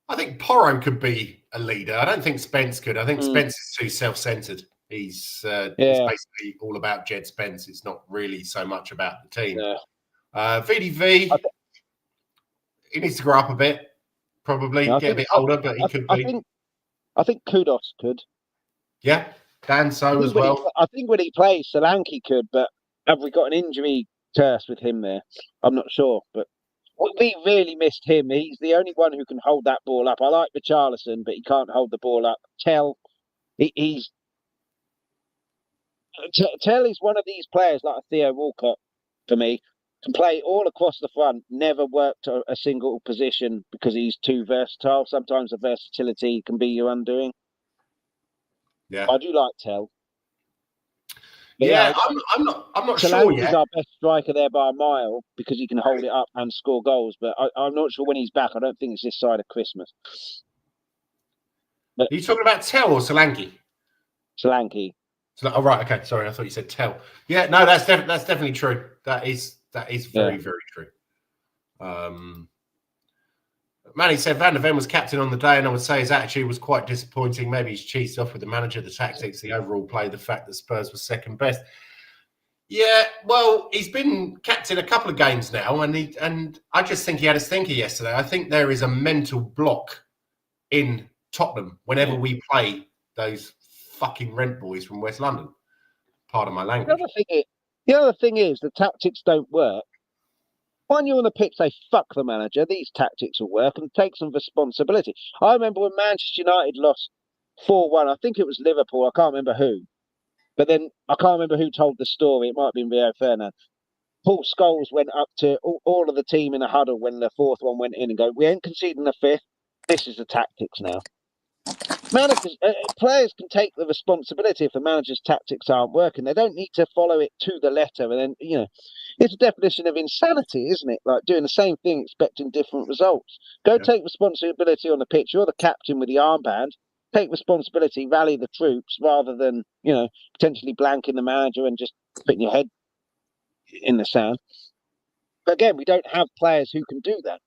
I think Porro could be a leader. I don't think Spence could. I think Spence is too self-centered. He's basically all about Jed Spence. It's not really so much about the team. Yeah. VDV, he needs to grow up a bit, probably get a bit older, but he could be. I think Kudos could. Yeah, Dan So as well. I think when he plays, Solanke could, but have we got an injury curse with him there? I'm not sure, but we really missed him. He's the only one who can hold that ball up. I like Richarlison, but he can't hold the ball up. Tell is one of these players like Theo Walcott for me. Can play all across the front, never worked a single position because he's too versatile. Sometimes the versatility can be your undoing. Yeah, I do like Tell. Yeah, I'm not sure yet. He's our best striker there by a mile because he can hold it up and score goals. But I'm not sure when he's back. I don't think it's this side of Christmas. But are you talking about Tell or Solanke? Solanke. Oh right, okay. Sorry, I thought you said Tell. Yeah, no, that's definitely true. That is very, very true. Manny said Van der Ven was captain on the day, and I would say his attitude was quite disappointing. Maybe he's cheesed off with the manager, the tactics, the overall play, the fact that Spurs was second best. Yeah, well, he's been captain a couple of games now, and I just think he had a stinker yesterday. I think there is a mental block in Tottenham whenever we play those fucking rent boys from West London. Pardon my language. The other thing is the tactics don't work. When you're on the pitch, they fuck the manager. These tactics will work and take some responsibility. I remember when Manchester United lost 4-1. I think it was Liverpool. I can't remember who. But then I can't remember who told the story. It might have been Rio Ferdinand. Paul Scholes went up to all of the team in a huddle when the fourth one went in and go, we ain't conceding the fifth. This is the tactics now. Managers, players can take the responsibility if the manager's tactics aren't working. They don't need to follow it to the letter. And then, it's a definition of insanity, isn't it? Like doing the same thing, expecting different results. Go take responsibility on the pitch. You're the captain with the armband. Take responsibility, rally the troops, rather than, potentially blanking the manager and just putting your head in the sand. But again, we don't have players who can do that.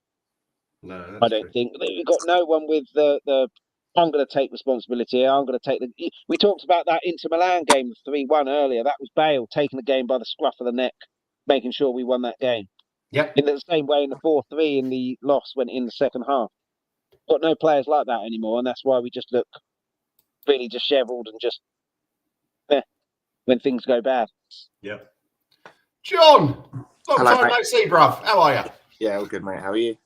No, I don't think. We've got no one with the I'm going to take responsibility. I'm going to take the. We talked about that Inter Milan game, 3-1 earlier. That was Bale taking the game by the scruff of the neck, making sure we won that game. Yep. In the same way, in the 4-3 in the loss went in the second half. Got no players like that anymore, and that's why we just look really dishevelled and just when things go bad. Yep. John, long time no see, bruv. How are you? Yeah, all good, mate. How are you?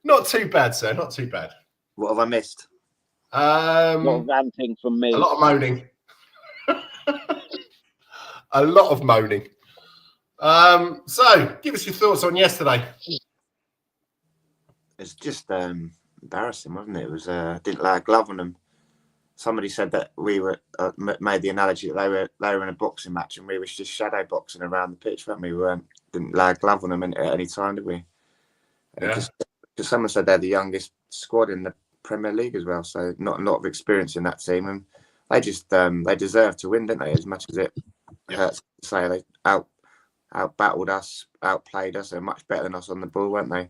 Not too bad, sir. Not too bad. What have I missed? A lot of ranting from me. A lot of moaning. A lot of moaning. So, give us your thoughts on yesterday. It's just embarrassing, wasn't it? It was didn't lay a glove on them. Somebody said that we were made the analogy that they were in a boxing match and we were just shadow boxing around the pitch, weren't we? We didn't lay a glove on them at any time, did we? Yeah. Just because someone said they're the youngest squad in the Premier League as well, so not a lot of experience in that team, and they just they deserve to win, don't they? As much as it hurts to say, they out battled us, outplayed us, they're much better than us on the ball, weren't they?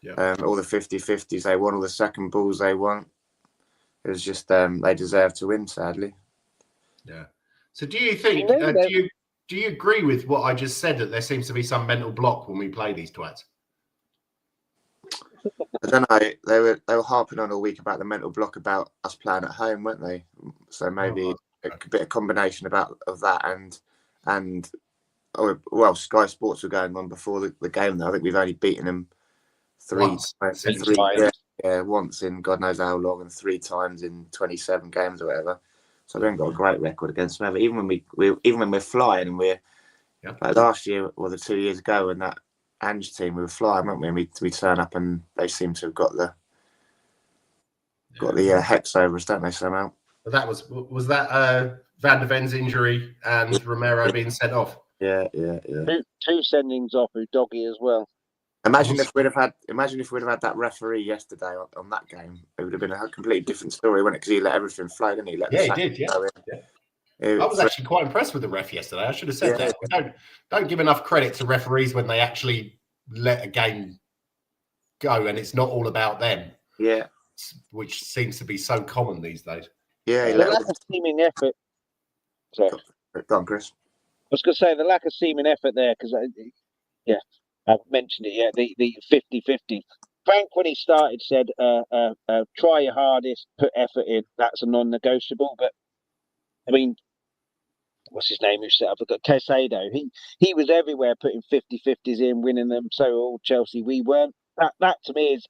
Yeah. All the 50-50s they won, all the second balls they won. It was just they deserve to win, sadly. Yeah. So do you think? Do you agree with what I just said, that there seems to be some mental block when we play these twats? I don't know. They were harping on all week about the mental block about us playing at home, weren't they? So maybe a bit of combination of that and well, Sky Sports were going on before the game though. I think we've only beaten them once in God knows how long, and 3 times in 27 games or whatever. So we haven't got a great record against them ever. Even when we're flying, and we're like last year or the 2 years ago, when that Ange team, we were flying, weren't we? And we turn up and they seem to have got the hex over us, don't they, somehow? But that was that Van der Ven's injury and Romero being sent off. Yeah. 2 sendings off, Doggy as well. Imagine if we'd have had that referee yesterday on that game. It would have been a completely different story, wouldn't it? Because he let everything flow, didn't he? He did. Yeah. I was actually quite impressed with the ref yesterday. I should have said that. Don't give enough credit to referees when they actually let a game go, and it's not all about them. Yeah, which seems to be so common these days. Yeah, the lack of seeming effort. Sorry. Go on, Chris. I was going to say the lack of seeming effort there, because I've mentioned it. Yeah, the 50-50. Frank, when he started, said, "Try your hardest, put effort in. That's a non-negotiable." But I mean, what's his name? Who set up? I've got Caicedo. He was everywhere, putting 50-50s in, winning them. So all Chelsea, we weren't. That to me is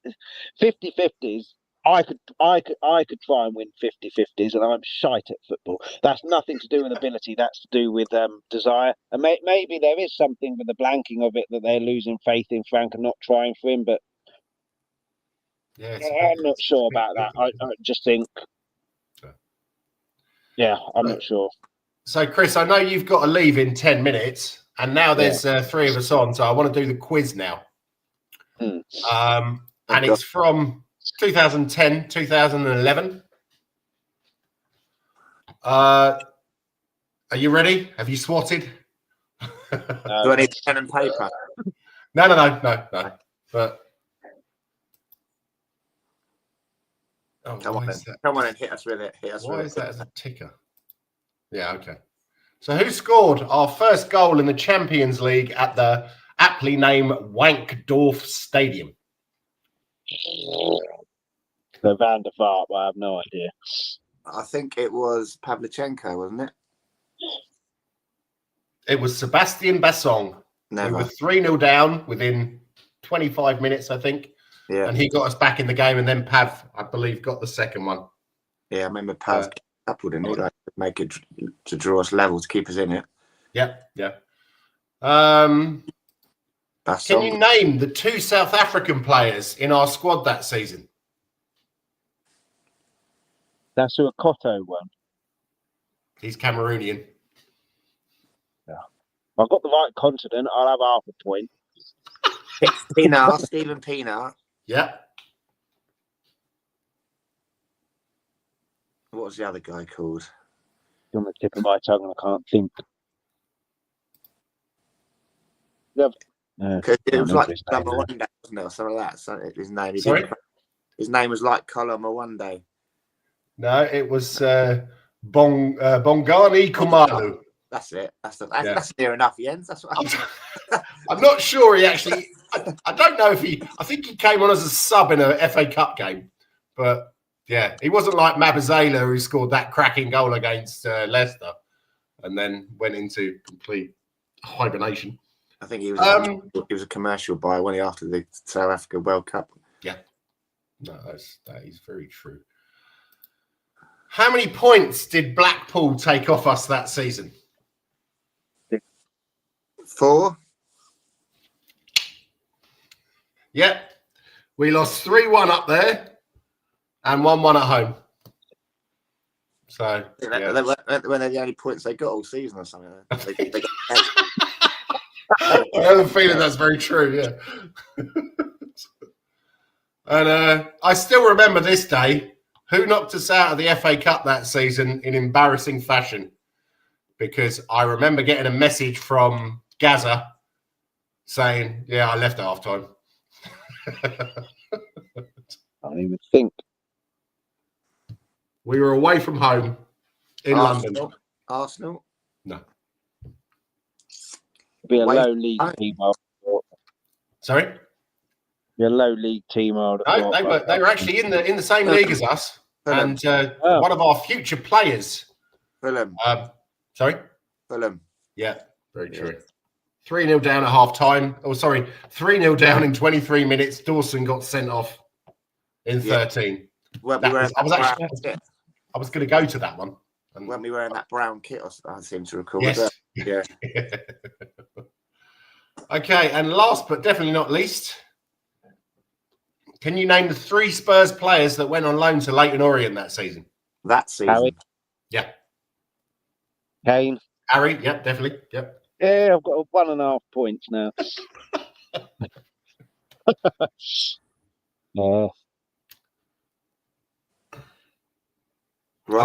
50-50s. I could try and win 50-50s, and I'm shite at football. That's nothing to do with ability. That's to do with desire. And maybe there is something with the blanking of it, that they're losing faith in Frank and not trying for him. But I'm not sure about that. I just think, I'm not sure. So, Chris, I know you've got to leave in 10 minutes, and now there's 3 of us on, so I want to do the quiz now. And it's from 2010, 2011. Are you ready? Have you swatted? Do I need pen and paper? No. But come on and hit us with it. Why is that as a ticker? Yeah, okay. So who scored our first goal in the Champions League at the aptly named Wankdorf Stadium? The Van der Vaart, I have no idea. I think it was Pavlyuchenko, wasn't it? It was Sebastian Bassong. Never. We were 3-0 down within 25 minutes, I think. Yeah. And he got us back in the game, and then Pav, I believe, got the second one. Yeah, I remember Pav coupled, didn't he? Like, make it to draw us level, to keep us in it. Yeah. Can you name the 2 South African players in our squad that season? That's who Akoto won. He's Cameroonian. Yeah. I've got the right continent. I'll have half a point. Stephen Pienaar. Yeah. What was the other guy called? You're on the tip of my tongue, and I can't think. It was like Colin Mawande, wasn't it, or something like that? So his name. His name was like Colin Mawande. No, it was Bongani Kumalu. That's it. That's near enough, Jens. That's what I'm not sure he actually. I don't know if he. I think he came on as a sub in a FA Cup game, but yeah, he wasn't like Mabazela, who scored that cracking goal against Leicester, and then went into complete hibernation. I think he was. He was a commercial buy, wasn't he, after the South Africa World Cup? Yeah, no, that is very true. How many points did Blackpool take off us that season? 4. Yep. We lost 3-1 up there and 1-1 at home. So, when they're the only points they got all season or something. They I have a feeling that's very true, yeah. And I still remember this day. Who knocked us out of the FA Cup that season in embarrassing fashion? Because I remember getting a message from Gaza saying, "Yeah, I left at half time." I don't even think. We were away from home in London. Arsenal? No. Be a Wait, low league team. I thought. Sorry? Be a low league team. I would have No, thought, they were actually in the same league as us. Fulham. And one of our future players. Fulham. Sorry? Fulham. Yeah, very true. 3-0 down at half time. Oh, sorry. 3-0 down in 23 minutes. Dawson got sent off in 13. Weren't That we wearing was- that I was brown kit? I was going to go to that one. And Weren't we wearing that brown kit? I seem to recall. yes. Yeah. Okay, and last but definitely not least, can you name the 3 Spurs players that went on loan to Leyton Orient that season? That season. Harry. Yeah. Kane. Harry, yep, definitely. Yep. Yeah, I've got 1.5 points now. I'll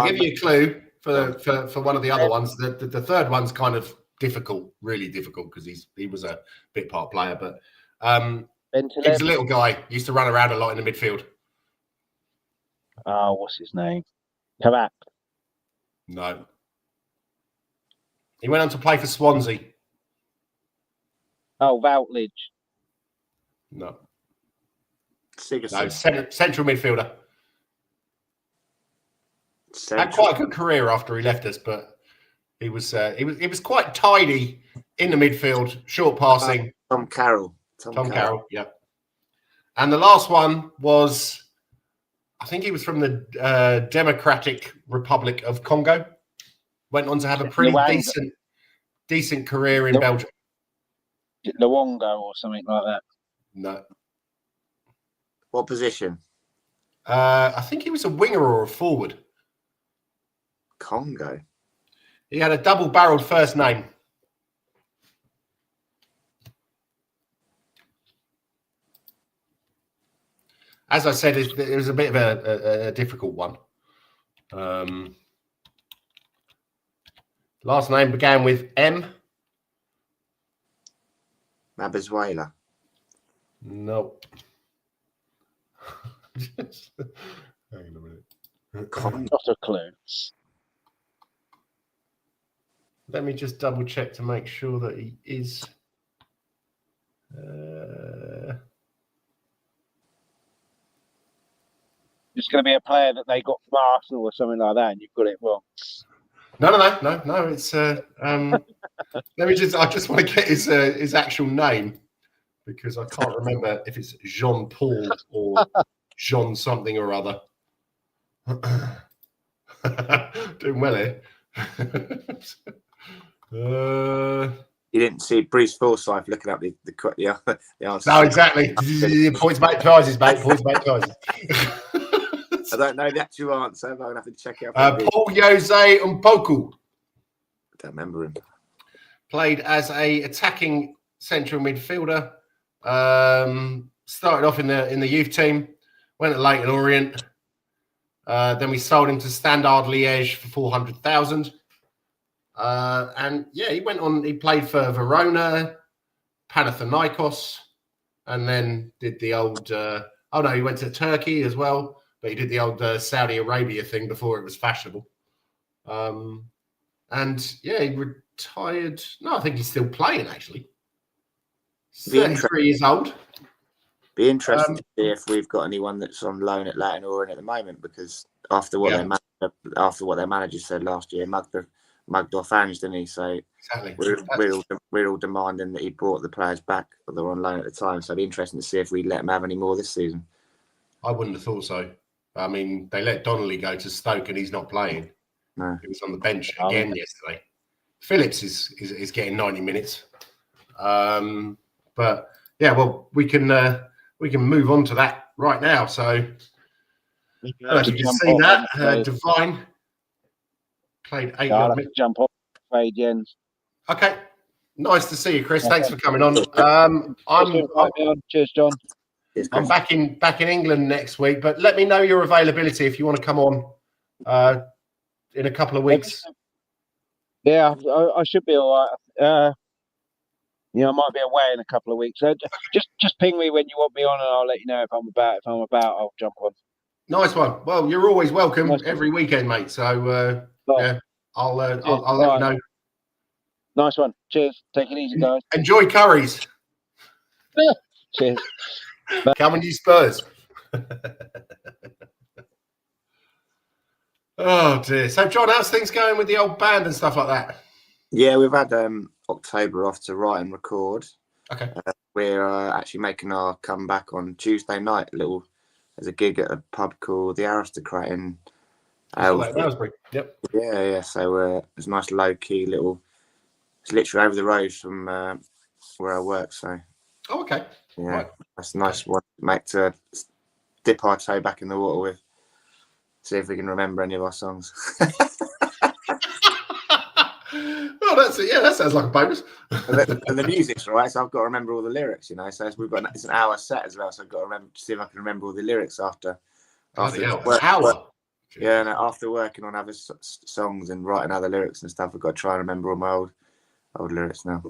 give you a clue for one of the other ones. The third one's kind of difficult, really difficult, because he was a bit part player, but he was a little guy. Used to run around a lot in the midfield. Oh, what's his name? Kabak. No. He went on to play for Swansea. Oh, Routledge. No. Sigerson. No, central midfielder. Had quite a good career after he left us, but he was quite tidy in the midfield, short passing. Tom Carroll. Tom Carroll, yeah. And the last one was, I think he was from the Democratic Republic of Congo. Went on to have a pretty decent career in Belgium. Luongo or something like that. No. What position? I think he was a winger or a forward. Congo. He had a double-barreled first name. As I said, it was a bit of a difficult one. Last name began with M. Mabezuela. No. Hang on a minute. Not a clue. Let me just double check to make sure that he is. It's going to be a player that they got from Arsenal or something like that, and you've got it wrong. No. It's let me just. I just want to get his actual name, because I can't remember if it's Jean Paul or Jean something or other. Doing well here. You didn't see Bruce Forsyth looking up the answer. No, exactly. Points back prizes, mate. Points back prizes. I don't know the actual answer, but I'm going to have to check it out. Paul Jose Mpoku. I don't remember him. Played as a attacking central midfielder. Started off in the youth team. Went to Leyton Orient. Then we sold him to Standard Liège for 400,000. And yeah, he went on. He played for Verona, Panathinaikos, and then did the old. He went to Turkey as well, but he did the old Saudi Arabia thing before it was fashionable. And yeah, he retired. No, I think he's still playing actually. 33 years old. Be interesting to see if we've got anyone that's on loan at Leyton Orient at the moment, because after what their manager said last year, mugged off Ange, didn't he? So exactly. we're all demanding that he brought the players back that were on loan at the time. So it'd be interesting to see if we let him have any more this season. I wouldn't have thought so. I mean, they let Donnelly go to Stoke and he's not playing. No. He was on the bench again yesterday. Phillips is getting 90 minutes. But yeah, well, we can move on to that right now. So I don't know if you can see that. Divine played 8 minutes. Jump off, fade, Jens. Okay. Nice to see you, Chris. Thanks for coming on. Cheers, John. I'm back in England next week, but let me know your availability if you want to come on in a couple of weeks. Yeah, I should be all right. I might be away in a couple of weeks. So just ping me when you want me on, and I'll let you know if I'm about. If I'm about, I'll jump on. Nice one. Well, you're always welcome Nice every weekend, mate. So yeah, I'll let you know. Nice one. Cheers. Take it easy, guys. Enjoy curries. Cheers. Come on, you Spurs. Oh dear. So, John, how's things going with the old band and stuff like that? Yeah, we've had October off to write and record. Okay. We're actually making our comeback on Tuesday night. There's a gig at a pub called the Aristocrat in Aylesbury. Yep. Yeah. So it's a nice low key little. It's literally over the road from where I work. So. Oh, okay. Yeah, right. That's a nice one, mate, to dip our toe back in the water with. See if we can remember any of our songs. Oh, that's it. Yeah, that sounds like a bonus. and the music's right, so I've got to remember all the lyrics, So it's an hour set as well, so I've got to remember see if I can remember all the lyrics after an hour. Yeah, and after working on other songs and writing other lyrics and stuff, I've got to try and remember all my old lyrics now.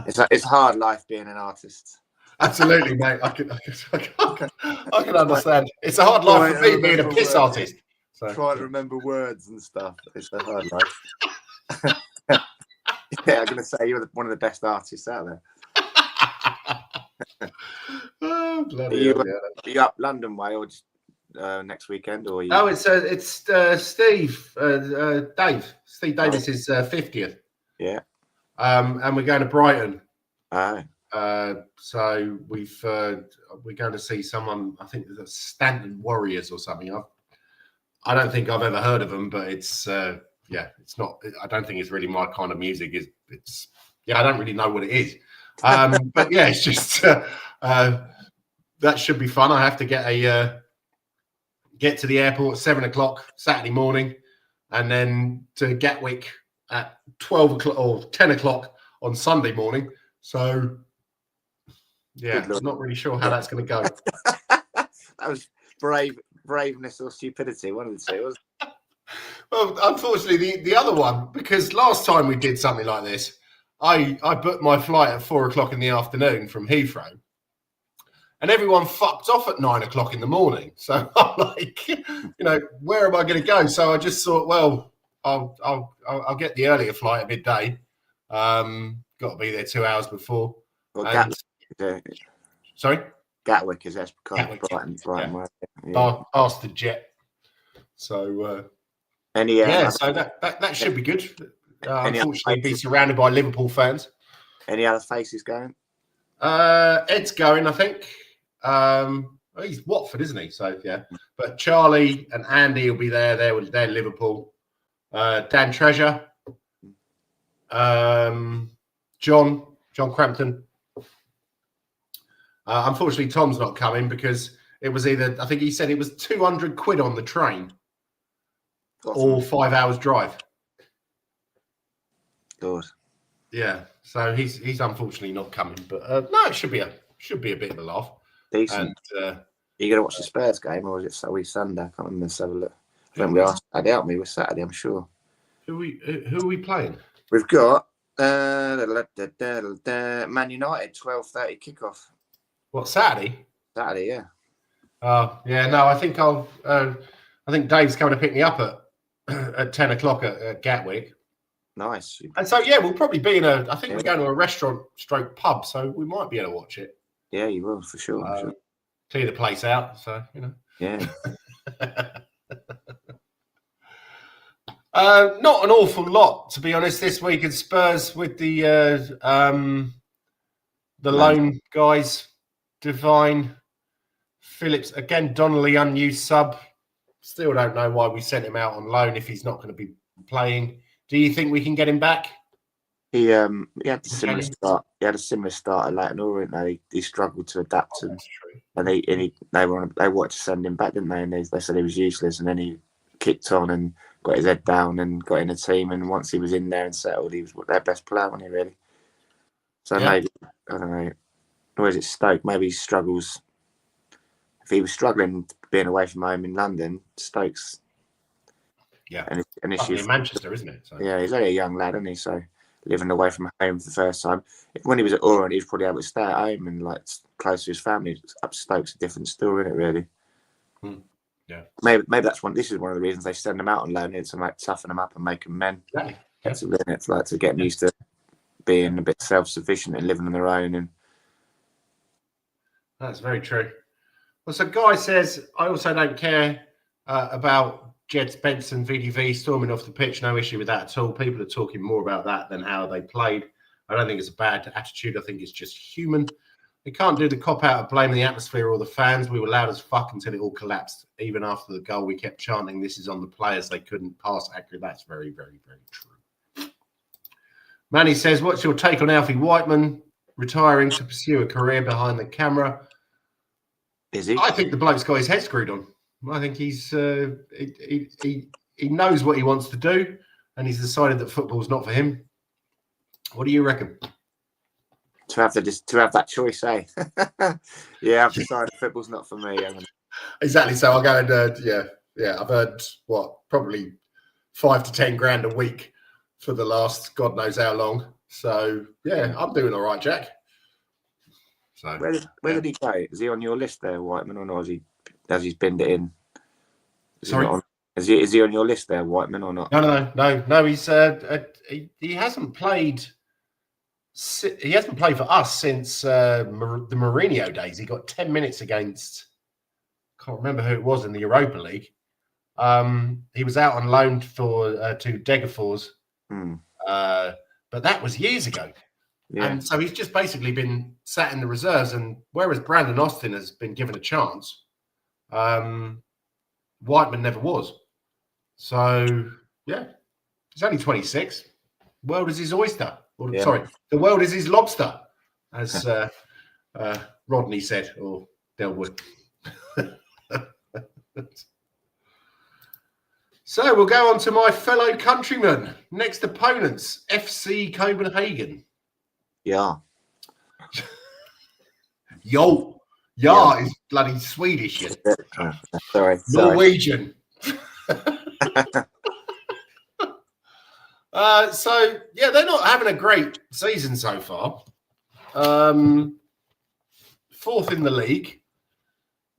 It's hard life being an artist. Absolutely, mate. I can understand. It's a hard life for me being a piss artist. So. Trying to remember words and stuff. It's a hard life. Yeah, I'm going to say you're one of the best artists out there. Oh, are you up London way or just next weekend? Or are you... Oh, it's Steve Davis's 50th. Yeah. And we're going to Brighton. Oh. So we're going to see someone. I think there's Stanton Warriors or something. I don't think I've ever heard of them, but it's it's not. I don't think it's really my kind of music. I don't really know what it is. But yeah, it's just that should be fun. I have to get to the airport at 7 o'clock Saturday morning, and then to Gatwick at 12 o'clock or 10 o'clock on Sunday morning. So yeah, I'm not really sure how that's going to go. That was braveness or stupidity, one of the two. Well, unfortunately, the other one, because last time we did something like this, I booked my flight at 4 o'clock in the afternoon from Heathrow, and everyone fucked off at 9 o'clock in the morning. So I'm like, where am I going to go? So I just thought, well, I'll get the earlier flight at midday. Got to be there 2 hours before. Well, Sorry? Gatwick is Brighton. Yeah. Past the jet. So so that should be good. Unfortunately, be surrounded by Liverpool fans. Any other faces going? Ed's going, I think. He's Watford, isn't he? So yeah. But Charlie and Andy will be there. They're Liverpool. Dan Treasure. John Crampton. Unfortunately, Tom's not coming because it was I think he said it was 200 quid on the train or 5 hours drive. Good. Yeah, so he's unfortunately not coming, but no, it should be a bit of a laugh. Decent. And, are you going to watch the Spurs game or is it Sunday? I can't remember. Let's have a look. I think we are Saturday, aren't we? We're Saturday, I'm sure. Who are we playing? We've got Man United 12:30 kickoff. What, Saturday? Saturday, yeah. Yeah. No, I think I think Dave's coming to pick me up at 10 o'clock at Gatwick. Nice. And so yeah, we'll probably be we're going to a restaurant / pub, so we might be able to watch it. Yeah, you will for sure. Clear the place out, so Yeah. Not an awful lot, to be honest, this week at Spurs with the loan guys, Divine, Phillips again, Donnelly unused sub. Still don't know why we sent him out on loan if he's not going to be playing. Do you think we can get him back? He had a similar start. He had a similar start at Leighton. He struggled to adapt, and they wanted to send him back, didn't they? And they said he was useless, and then he kicked on and got his head down and got in a team. And once he was in there and settled, he was their best player, wasn't he? Really. So maybe I don't know. or is it Stoke? Maybe he struggles. If he was struggling being away from home in London, Stoke's an issue. In Manchester, isn't it? So. Yeah, he's only a young lad, isn't he? So living away from home for the first time. When he was at Oran, he was probably able to stay at home and like close to his family. Up Stoke's a different story, isn't it? Really. Yeah. Maybe that's one. This is one of the reasons they send them out on loan, to like toughen them up and make them men. Exactly. It's like to get them used to being a bit self-sufficient and living on their own. And that's very true. Well, so Guy says, I also don't care about Jed Spence and VDV storming off the pitch. No issue with that at all. People are talking more about that than how they played. I don't think it's a bad attitude. I think it's just human. We can't do the cop-out of blaming the atmosphere or the fans. We were loud as fuck until it all collapsed. Even after the goal, we kept chanting, this is on the players. They couldn't pass accurately. That's very, very, very true. Manny says, what's your take on Alfie Whiteman retiring to pursue a career behind the camera? Is he? I think the bloke's got his head screwed on. I think he's he knows what he wants to do, and he's decided that football's not for him. What do you reckon? To have that choice, eh? Yeah, I've decided football's not for me. Exactly. So I'll go and I've earned probably 5 to 10 grand a week for the last God knows how long. So yeah, I'm doing all right, Jack. So where did he go? Is he on your list there, Whiteman, or not? Has he binned it in? Sorry, is he on your list there, Whiteman, or not? No. He's he hasn't played. He hasn't played for us since the Mourinho days. He got 10 minutes against. Can't remember who it was in the Europa League. He was out on loan to Degerfors, but that was years ago. Yeah. And so he's just basically been sat in the reserves. And whereas Brandon Austin has been given a chance, Whiteman never was. So, yeah, he's only 26. World is his oyster. Sorry, the world is his lobster, as Rodney said, or Delwood. So we'll go on to my fellow countrymen. Next opponents, FC Copenhagen. Yeah. Yo. Yeah is bloody Swedish. Sorry. Norwegian. So, yeah, they're not having a great season so far. 4th in the league.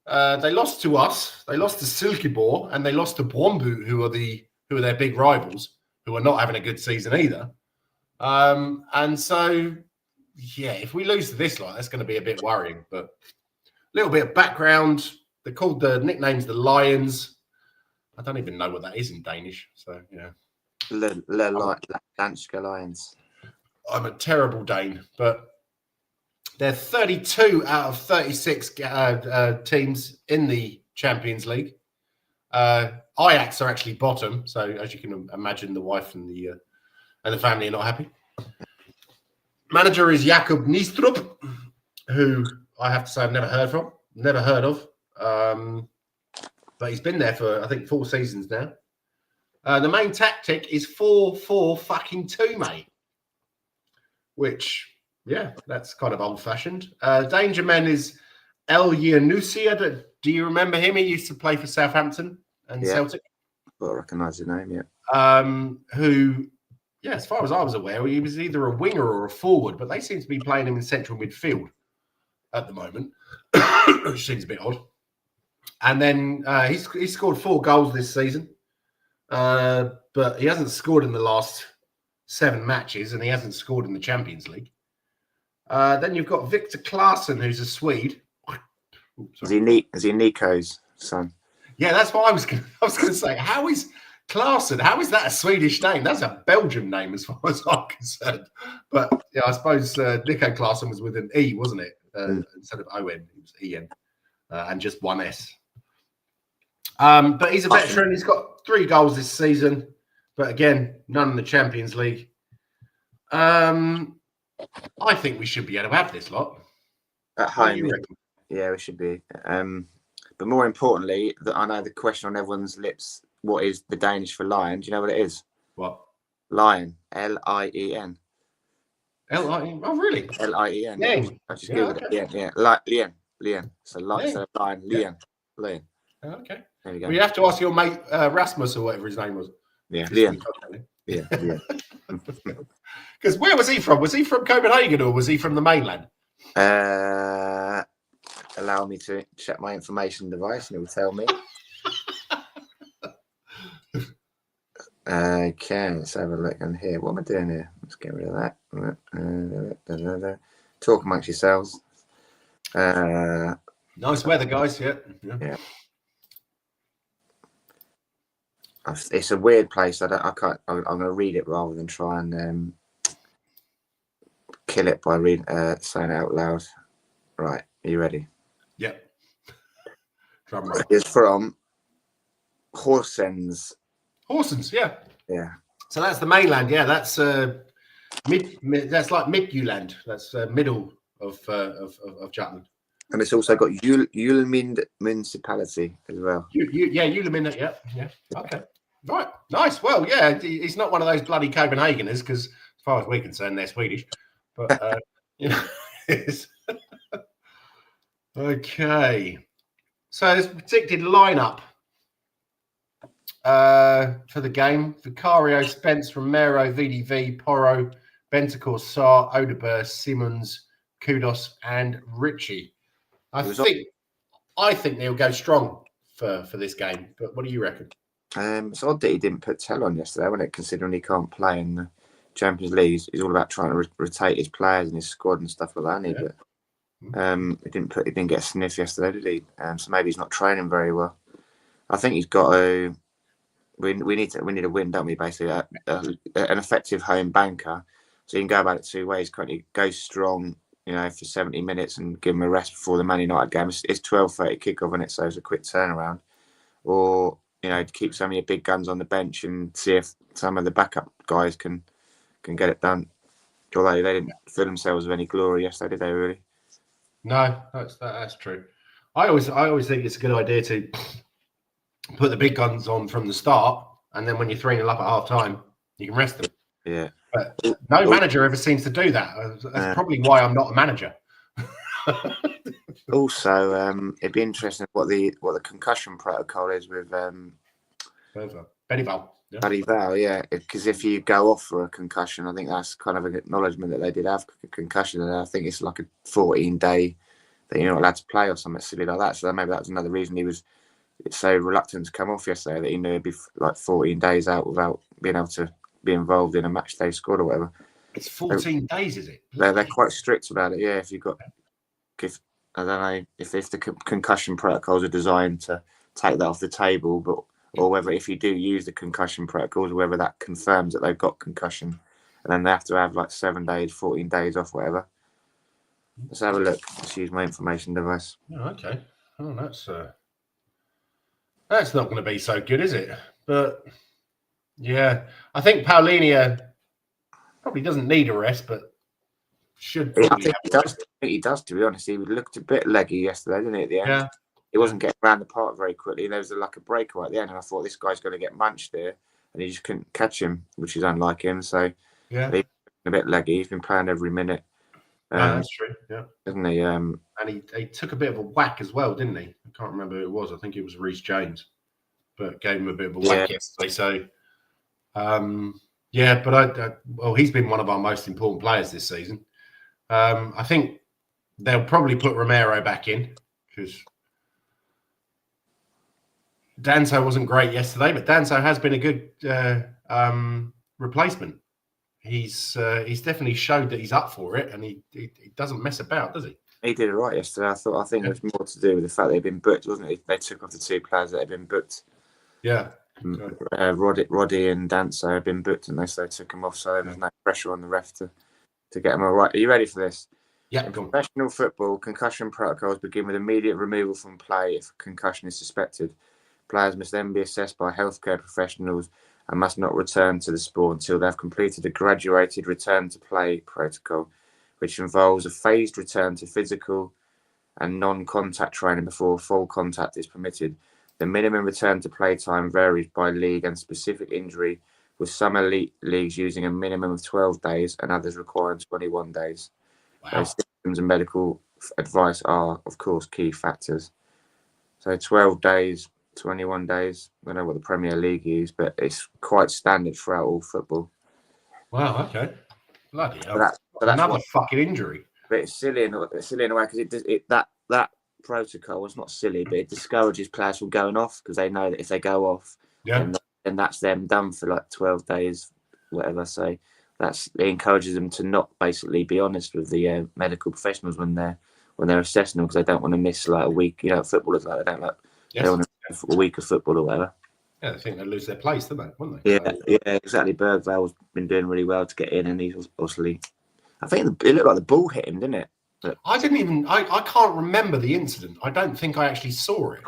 They lost to us. They lost to Silkeborg, and they lost to Brøndby, who are their big rivals, who are not having a good season either. And so, yeah, if we lose to this lot, that's going to be a bit worrying. But a little bit of background. They're called the nicknames the Lions. I don't even know what that is in Danish. So, yeah. Danske Lions. I'm a terrible Dane, but they're 32 out of 36 teams in the Champions League. Ajax are actually bottom, so as you can imagine, the wife and the family are not happy. Manager is Jakob Nistrup, who I have to say I've never heard of. But he's been there for I think 4 seasons now. The main tactic is 4-4-2, mate. Which, yeah, that's kind of old-fashioned. Danger man is El Yanusia. Do you remember him? He used to play for Southampton and Celtic. I recognise the name, yeah. Who, yeah, as far as I was aware, he was either a winger or a forward, but they seem to be playing him in central midfield at the moment, which seems a bit odd. And then he's scored 4 goals this season. But he hasn't scored in the last 7 matches, and he hasn't scored in the Champions League. Then you've got Victor Claesson, who's a Swede. Is he Nico's son? Yeah, that's what I was going to say. How is Claesson? How is that a Swedish name? That's a Belgian name, as far as I'm concerned. But yeah, I suppose Nico Claesson was with an E, wasn't it? Instead of O-N, it was E-N, and just 1 S. But he's a veteran. He's got 3 goals this season, but again, none in the Champions League. I think we should be able to have this lot at home. Yeah, we should be. But more importantly, I know the question on everyone's lips: what is the Danish for lion? Do you know what it is? What? Lion. L-I-E-N. L-I-E. Oh, really? Lien. Lien. I just Yeah, googled okay. it. Lien. Lien. So like Lien. so lion. Lien. Lien. Okay. There we go. Well, you have to ask your mate Rasmus or whatever his name was. Yeah. Just Lien. yeah. Yeah. Because where was he from? Was he from Copenhagen or was he from the mainland? Allow me to check my information device and it will tell me. Okay, let's have a look on here. What am I doing here? Let's get rid of that. Talk amongst yourselves. Nice weather, guys. Yeah. It's a weird place. I'm going to read it rather than try and kill it by saying it out loud. Right, are you ready? Yep. Drum roll. It's from Horsens. Horsens, yeah. Yeah. So that's the mainland. Yeah, that's that's like Midtjylland. That's middle of Jutland. And it's also got Julemind municipality as well. Julemind. Yeah. Okay. Right. Nice. Well, yeah, he's not one of those bloody Copenhageners because, as far as we're concerned, they're Swedish. But okay. So there's a predicted lineup for the game: Vicario, Spence, Romero, VDV, Porro, Bentancur, Sarr, Odeberg, Simmons, Kudos, and Richie. I think they'll go strong for this game. But what do you reckon? It's odd that he didn't put Tell on yesterday, wasn't it? Considering he can't play in the Champions League, he's all about trying to rotate his players and his squad and stuff like that. Yeah. But he didn't get a sniff yesterday, did he? So maybe he's not training very well. I think he's got to. We need a win, don't we? Basically, an effective home banker, so you can go about it two ways. Currently, go strong, for 70 minutes and give him a rest before the Man United game. It's 12:30 kickoff, isn't it? So it's a quick turnaround. Or to keep some of your big guns on the bench and see if some of the backup guys can get it done. Although they didn't fill themselves with any glory yesterday, did they? Really? No, that's true. I always think it's a good idea to put the big guns on from the start, and then when you're 3-0 up at half time, you can rest them. Yeah. But no manager ever seems to do that. That's probably why I'm not a manager. Also, it'd be interesting what the concussion protocol is with Benny Val. Yeah. Buddy Val, yeah, because if you go off for a concussion, I think that's kind of an acknowledgement that they did have a concussion, and I think it's like a 14-day that you're not allowed to play or something silly like that. So maybe that was another reason he was so reluctant to come off yesterday, that he knew he'd be like 14 days out without being able to be involved in a match day squad or whatever. It's 14 days, is it? They're quite strict about it, yeah. If I don't know if the concussion protocols are designed to take that off the table, or whether if you do use the concussion protocols, whether that confirms that they've got concussion, and then they have to have like 7 days, 14 days off, whatever. Let's have a look. Let's use my information device. Oh, okay. Oh, that's not going to be so good, is it? But yeah, I think Paulinho probably doesn't need a rest, but should. I think he does. To be honest, he looked a bit leggy yesterday, didn't he? At the end, he wasn't getting around the park very quickly. There was like a breakaway at the end, and I thought this guy's going to get munched here, and he just couldn't catch him, which is unlike him. So yeah, he's a bit leggy. He's been playing every minute. No, that's true. Yeah, isn't he? And he took a bit of a whack as well, didn't he? I can't remember who it was. I think it was Reece James, but gave him a bit of a whack yesterday. So, yeah, but well, he's been one of our most important players this season. I think they'll probably put Romero back in because Danso wasn't great yesterday, but Danso has been a good replacement. He's definitely showed that he's up for it, and he doesn't mess about, does he? He did it right yesterday. I think it was more to do with the fact they'd been booked, wasn't it? They took off the two players that had been booked. Yeah. Roddy and Danso had been booked, and they took them off, so there was no pressure on the ref to get them all right. Are you ready for this? Yeah. In professional football, concussion protocols begin with immediate removal from play if concussion is suspected. Players must then be assessed by healthcare professionals and must not return to the sport until they have completed a graduated return to play protocol, which involves a phased return to physical and non-contact training before full contact is permitted. The minimum return to play time varies by league and specific injury with some elite leagues using a minimum of 12 days and others requiring 21 days. Wow. So symptoms and medical advice are, of course, key factors. So 12 days, 21 days. I don't know what the Premier League use, but it's quite standard throughout all football. Wow. Okay. Bloody hell. That's Another fucking injury. But it's silly in a way because that protocol was not silly, but it discourages players from going off because they know that if they go off, then that's them done for like 12 days, whatever. So it encourages them to not basically be honest with the medical professionals when they're assessing them because they don't want to miss like a week. You know, footballers like they don't want to miss a week of football or whatever. Yeah, they think they lose their place, don't they? Wouldn't they? Yeah, exactly. Bergvall's been doing really well to get in, and he's obviously. I think it looked like the ball hit him, didn't it? But I can't remember the incident. I don't think I actually saw it.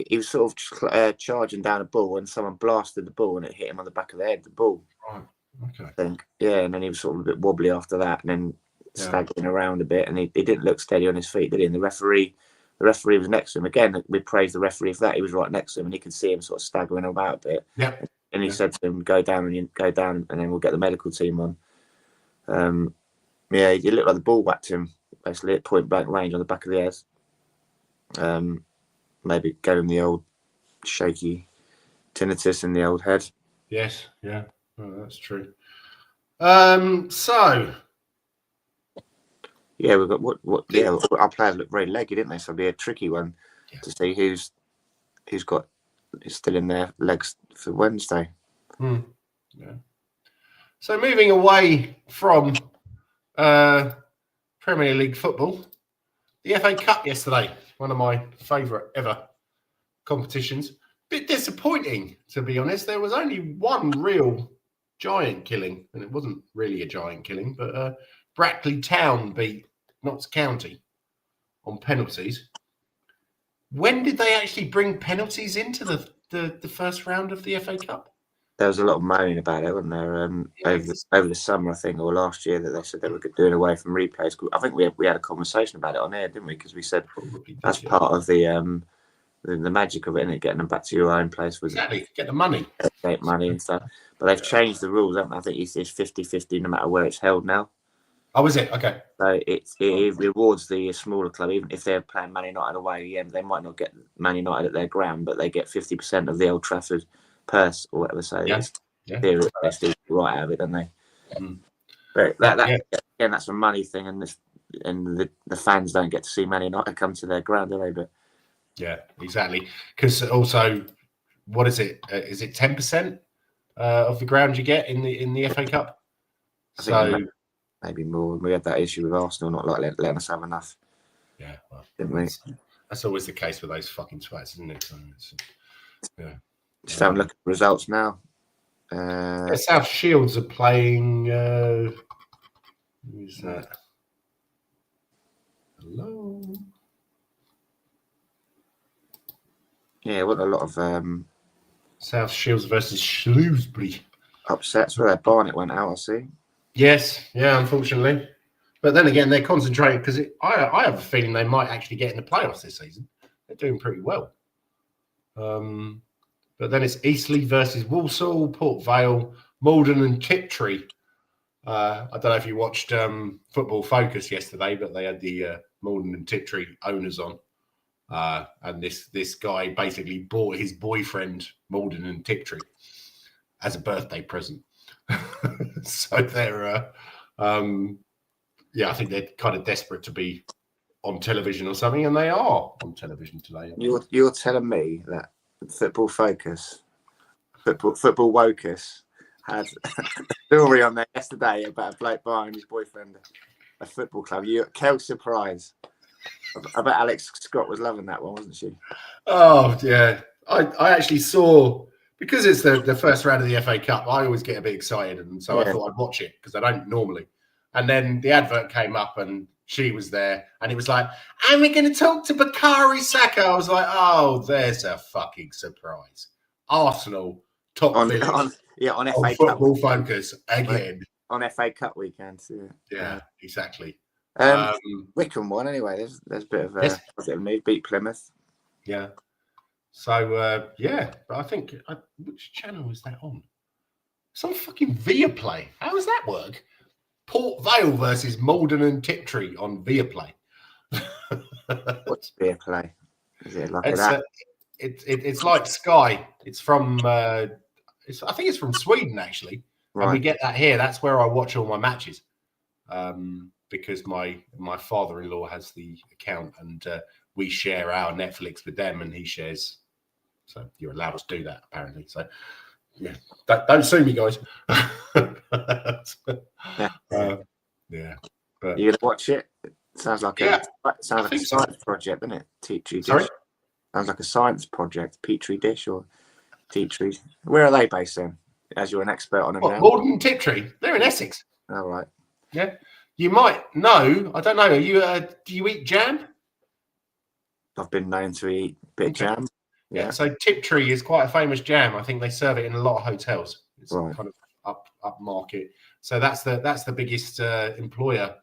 He was sort of charging down a ball, and someone blasted the ball, and it hit him on the back of the head. The ball. Right. Okay. I think. Yeah, and then he was sort of a bit wobbly after that, and then staggering around a bit, and he didn't look steady on his feet, did he? And the referee was next to him. Again, we praised the referee for that. He was right next to him, and he could see him sort of staggering about a bit. Yeah. And he said to him, "Go down, and then we'll get the medical team on." Yeah, it looked like the ball whacked him basically at point blank range on the back of the head. Maybe gave him the old shaky tinnitus in the old head. Yes, yeah, that's true. So yeah, we've got what? Yeah, our players look very leggy, didn't they? So it'll be a tricky one to see who's still in their legs for Wednesday. Yeah. So moving away from Premier League football, the FA Cup yesterday, one of my favourite ever competitions. Bit disappointing, to be honest. There was only one real giant killing, and it wasn't really a giant killing, but Brackley Town beat Notts County on penalties. When did they actually bring penalties into the first round of the FA Cup? There was a lot of moaning about it, wasn't there? Over the summer, I think, or last year, that they said they were doing away from replays. I think we had a conversation about it on air, didn't we? Because we said that's part of the magic of it, isn't it? Getting them back to your own place with exactly get the money, get money and stuff. But they've changed the rules, haven't they? I think it's 50-50 no matter where it's held now. Oh, is it? Okay. So it rewards the smaller club, even if they're playing Man United away. Yeah, they might not get Man United at their ground, but they get 50% of the Old Trafford purse or whatever. So they still right out of it, don't they? But again, that's a money thing, and the fans don't get to see Man United come to their ground, do they? But yeah, exactly. Because also, what is it? Is it 10% of the ground you get in the FA Cup? I think maybe more. We had that issue with Arsenal not letting us have enough. Yeah, well, didn't we? That's always the case with those fucking twats, isn't it? So yeah. Just having a look at the results now. South Shields are playing. Who's that? Hello. Yeah, what a lot of South Shields versus Shrewsbury upsets where Barnet went out. I see. Yes, yeah, unfortunately, but then again, they're concentrating because I have a feeling they might actually get in the playoffs this season. They're doing pretty well. But then it's Eastleigh versus Walsall, Port Vale, Malden and Tiptree. I don't know if you watched Football Focus yesterday, but they had the Malden and Tiptree owners on. And this guy basically bought his boyfriend, Malden and Tiptree, as a birthday present. So they're, I think they're kind of desperate to be on television or something, and they are on television today. You're telling me that Football Focus, Football Wocus had a story on there yesterday about a bloke buying his boyfriend a football club. Kel surprise. I bet Alex Scott was loving that one, wasn't she? Oh yeah, I actually saw, because it's the first round of the FA Cup. I always get a bit excited, and so I thought I'd watch it because I don't normally. And then the advert came up, and she was there, and it was like, "And we're going to talk to Bakary Saka." I was like, "Oh, there's a fucking surprise." Arsenal top on village, on FA Football Cup Focus again on FA Cup weekend. Yeah, exactly. Wickham won anyway. There's a bit of positive news. Beat Plymouth. Yeah. So but I think which channel is that on? Some fucking Viaplay. How does that work? Port Vale versus Malden and Tiptree on Viaplay. What's beer play? Is it like It's that? it's like Sky. It's from I think it's from Sweden actually, and we Right. get that here. That's where I watch all my matches, because my father-in-law has the account, and we share our Netflix with them, and he shares. So you're allowed to do that apparently. So yeah, don't sue me, guys. Yeah, but You gonna watch it? Sounds like Yeah, a think so. science project, doesn't it? Petri dish. Sorry? Sounds like a science project. Petri dish or Petri. Where are they based then? As you're an expert on them What, now. Malden and Tiptree? They're in Essex. All right. Yeah, you might know. I don't know. Are you? Do you eat jam? I've been known to eat a bit of Okay. jam. Yeah. So Tiptree is quite a famous jam. I think they serve it in a lot of hotels. It's Right. kind of up market. So that's the biggest employer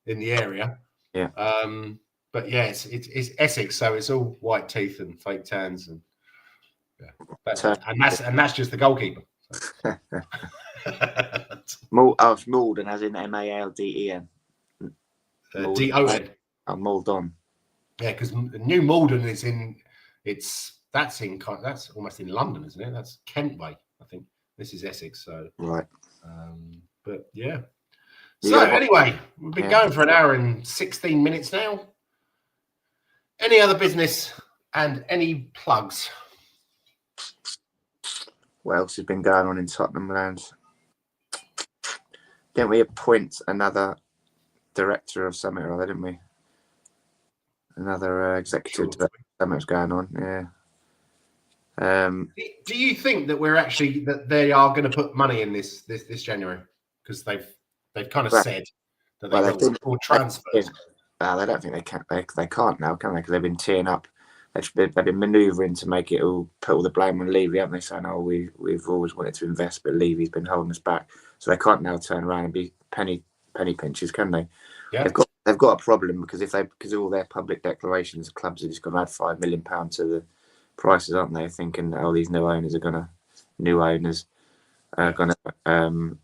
in the area. Yeah. But yeah, it's Essex, so it's all white teeth and fake tans, and yeah, and that's just the goalkeeper. So. Malden, as in Malden. D-O-N. Oh, Maldon. Yeah, because New Malden is that's almost in London, isn't it? That's Kent way, I think. This is Essex, so Right. but yeah. You So gotta- anyway, we've been going for an hour and 16 minutes now. Any other business and any plugs? What else has been going on in Tottenham land? Didn't we appoint another director of something or other, didn't we? Another executive director, something was going on, yeah. Do you think that that they are going to put money in this January? Because they've kind of said that they will support transfers. They don't think they can. They can't now, can they? Because they've been teeing up. They've been manoeuvring to make it all, put all the blame on Levy, haven't they? Saying, "Oh, we've always wanted to invest, but Levy's been holding us back." So they can't now turn around and be penny pinchers, can they? Yeah. They've got a problem because because of all their public declarations, the clubs are just going to add £5 million to the prices, aren't they? Thinking, oh, these new owners are going to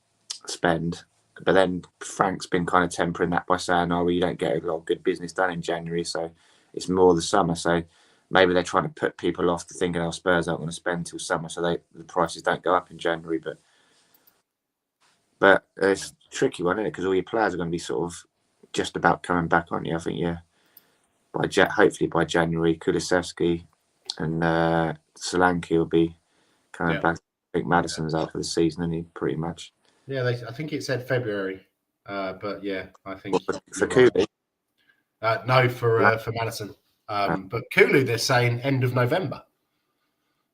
spend. But then Frank's been kind of tempering that by saying, oh, well, you don't get a lot of good business done in January, so it's more the summer. So maybe they're trying to put people off to thinking, oh, Spurs aren't going to spend till summer, so the prices don't go up in January. But it's a tricky one, isn't it? Because all your players are going to be sort of just about coming back, aren't you? I think, yeah. Hopefully by January, Kulusevski and Solanke will be coming back. I think Maddison's out for the season, isn't he? Pretty much. Yeah, I think it said February, but yeah, I think for Kulu. No, for Madison. But Kulu, they're saying end of November.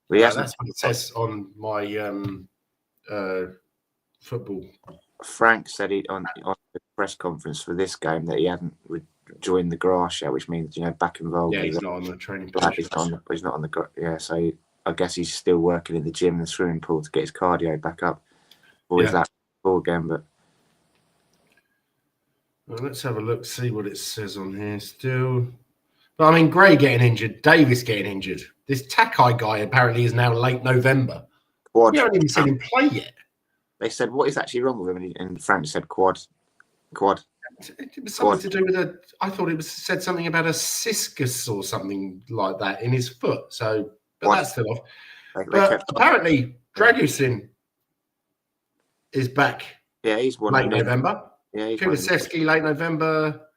Well, that's what it says on my football. Frank said on the press conference for this game that he hadn't joined the grass yet, which means back involved. Yeah, he's not on the training pitch. He's not on the so I guess he's still working in the gym and the swimming pool to get his cardio back up. Or is that ball again? But well, let's have a look, see what it says on here still. But I mean, Gray getting injured, Davis getting injured. This Takai guy apparently is now late November. Quad. We haven't even seen him play yet. They said, what is actually wrong with him? And Frank said quad. It was something to do with I thought it said something about a ciscus or something like that in his foot. So, but that's still off. But apparently, Dragusin is back. Yeah, he's late November. Yeah, Kulusevski late November.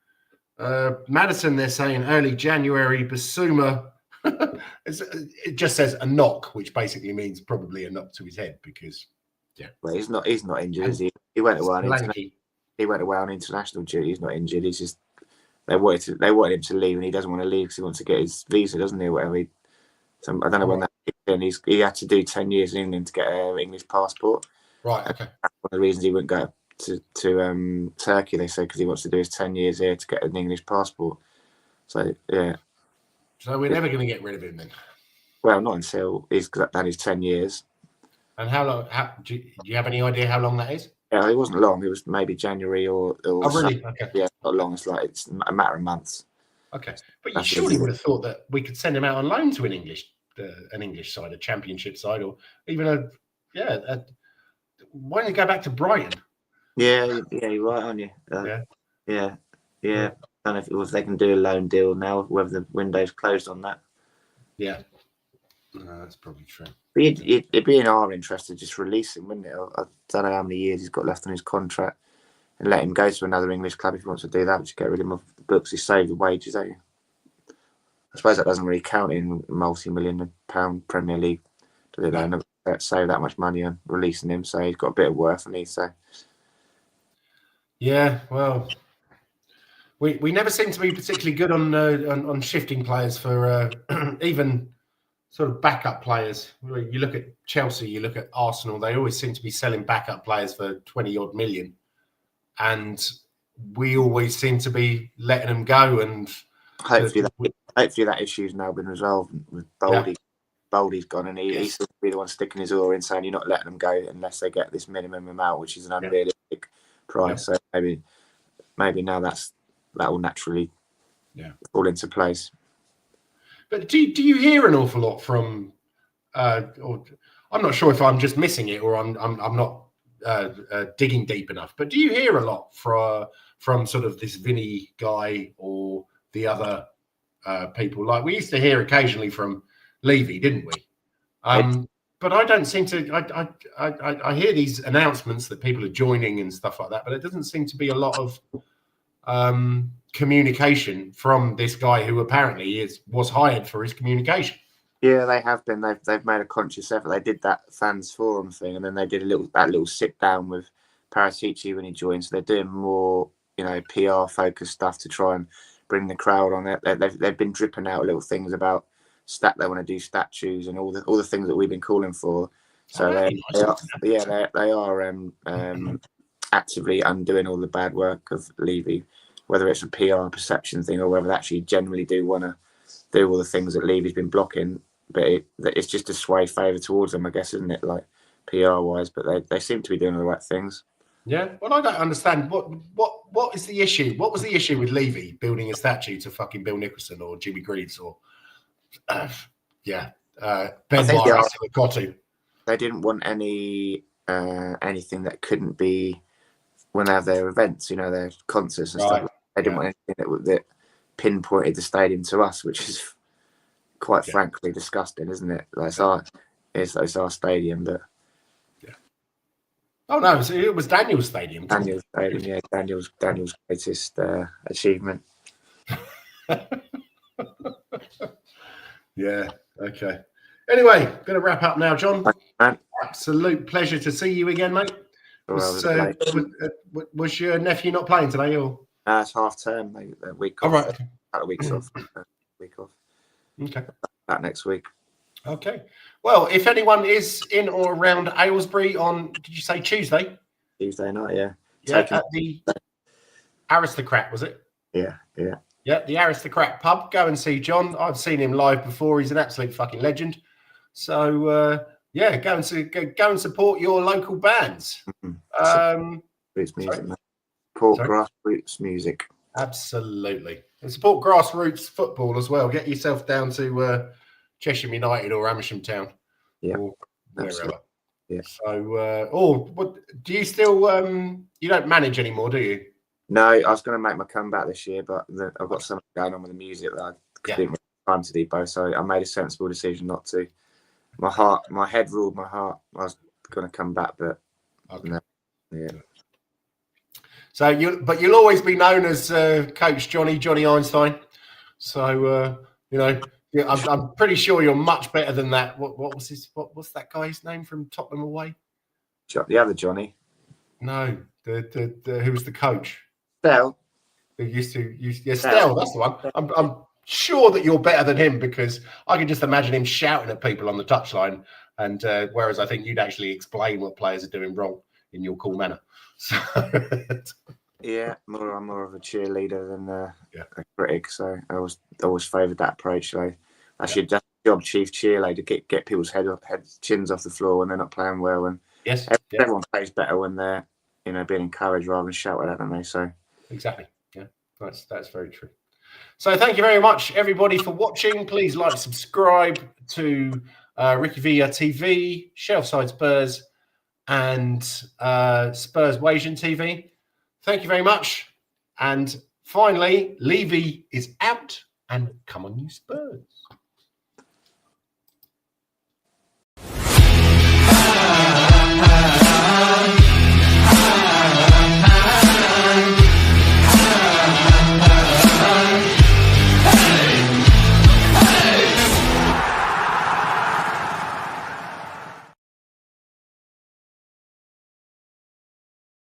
Maddison, they're saying early January. Basuma, it just says a knock, which basically means probably a knock to his head because, well, he's not injured, is he? He went away on international duty. He's not injured. He's just they wanted him to leave, and he doesn't want to leave because he wants to get his visa, doesn't he? Or whatever. So I don't know when that kicked in. He had to do 10 years in England to get an English passport. Right. Okay. That's one of the reasons he wouldn't go to Turkey. They said because he wants to do his 10 years here to get an English passport. So yeah. So we're never going to get rid of him then. Well, not until he's done his 10 years. And how long? Do you have any idea how long that is? Yeah, it wasn't long. It was maybe January or oh, really? Okay. Yeah, not long. It's a matter of months. Okay, but you surely would have thought that we could send him out on loan to an English side, a Championship side, or even why don't you go back to Brighton? Yeah, you're right, aren't you? Yeah. I don't know if they can do a loan deal now, whether the window's closed on that. Yeah, no, that's probably true. But it'd be in our interest to just release him, wouldn't it? I don't know how many years he's got left on his contract, and let him go to another English club if he wants to do that. Just get rid of him off the books. He saved the wages, don't you? I suppose that doesn't really count in multi-million-pound Premier League. Do they don't save that much money on releasing him? So he's got a bit of worth, and so. Yeah, well, we never seem to be particularly good on shifting players for even sort of backup players. You look at Chelsea, you look at Arsenal, they always seem to be selling backup players for 20-odd million. And we always seem to be letting them go. And hopefully that issue's now been resolved with Baldy. Yeah. Baldy's gone, and he's to be the one sticking his oar in, saying you're not letting them go unless they get this minimum amount, which is an unrealistic price. So maybe now that will naturally fall into place. But do you hear an awful lot from? Or I'm not sure if I'm just missing it or I'm not digging deep enough. But do you hear a lot from sort of this Vinny guy or the other people? Like we used to hear occasionally from Levy, didn't we? But I don't seem to. I hear these announcements that people are joining and stuff like that, but it doesn't seem to be a lot of communication from this guy who apparently was hired for his communication. Yeah, they have been. They've made a conscious effort. They did that fans forum thing, and then they did that little sit down with Paratici when he joined. So they're doing more, PR focused stuff to try and bring the crowd on it. They've been dripping out little things about they want to do statues and all the things that we've been calling for. So they are actively undoing all the bad work of Levy, whether it's a PR perception thing or whether they actually generally do want to do all the things that Levy's been blocking. But it's just a sway favour towards them, I guess, isn't it? Like PR wise, but they seem to be doing all the right things. Yeah, well, I don't understand what is the issue. What was the issue with Levy building a statue to fucking Bill Nicholson or Jimmy Greaves or Ben White? They didn't want anything that couldn't be when they have their events, their concerts and stuff. They didn't want anything that pinpointed the stadium to us, which is quite frankly disgusting, isn't it? Like it's our stadium, but oh no, it was Daniel's stadium. Daniel's stadium, yeah, Daniel's greatest achievement. Yeah. Okay. Anyway, going to wrap up now, John. Thanks, absolute pleasure to see you again, mate. Was your nephew not playing today, or? It's half term. A week off. All right. A week off. Week off. Okay. Back next week. Okay. Well, if anyone is in or around Aylesbury on, did you say Tuesday? Tuesday night, yeah. Yeah, at the Aristocrat, was it? Yeah. Yeah, the Aristocrat pub. Go and see John. I've seen him live before. He's an absolute fucking legend. So, go and support your local bands. Music, support grassroots music. Absolutely. And support grassroots football as well. Get yourself down to Cheshire United or Amersham Town. Yeah. Or wherever. Yeah. So, what do you still, you don't manage anymore, do you? No, I was going to make my comeback this year, but I've got something going on with the music that I didn't have time to do both. So I made a sensible decision not to. My head ruled my heart. I was going to come back, but no. Yeah. So you'll always be known as Coach Johnny Einstein. So I'm pretty sure you're much better than that. What's that guy's name from Tottenham away? The other Johnny. No, the who was the coach? Stell. Who used to Stell. That's the one. I'm sure that you're better than him because I can just imagine him shouting at people on the touchline, and whereas I think you'd actually explain what players are doing wrong in your cool manner. So, yeah, I'm more of a cheerleader than a critic, so I always favoured that approach. So that's your job, chief cheerleader, get people's chins off the floor when they're not playing well, and everyone plays better when they're being encouraged rather than shouted at, don't they? So exactly, yeah, that's very true. So thank you very much, everybody, for watching. Please like, subscribe to RickyVillaTV, Shelfside Spurs, and Spurs Wasian TV. Thank you very much. And finally, Levy is out, and come on, you Spurs.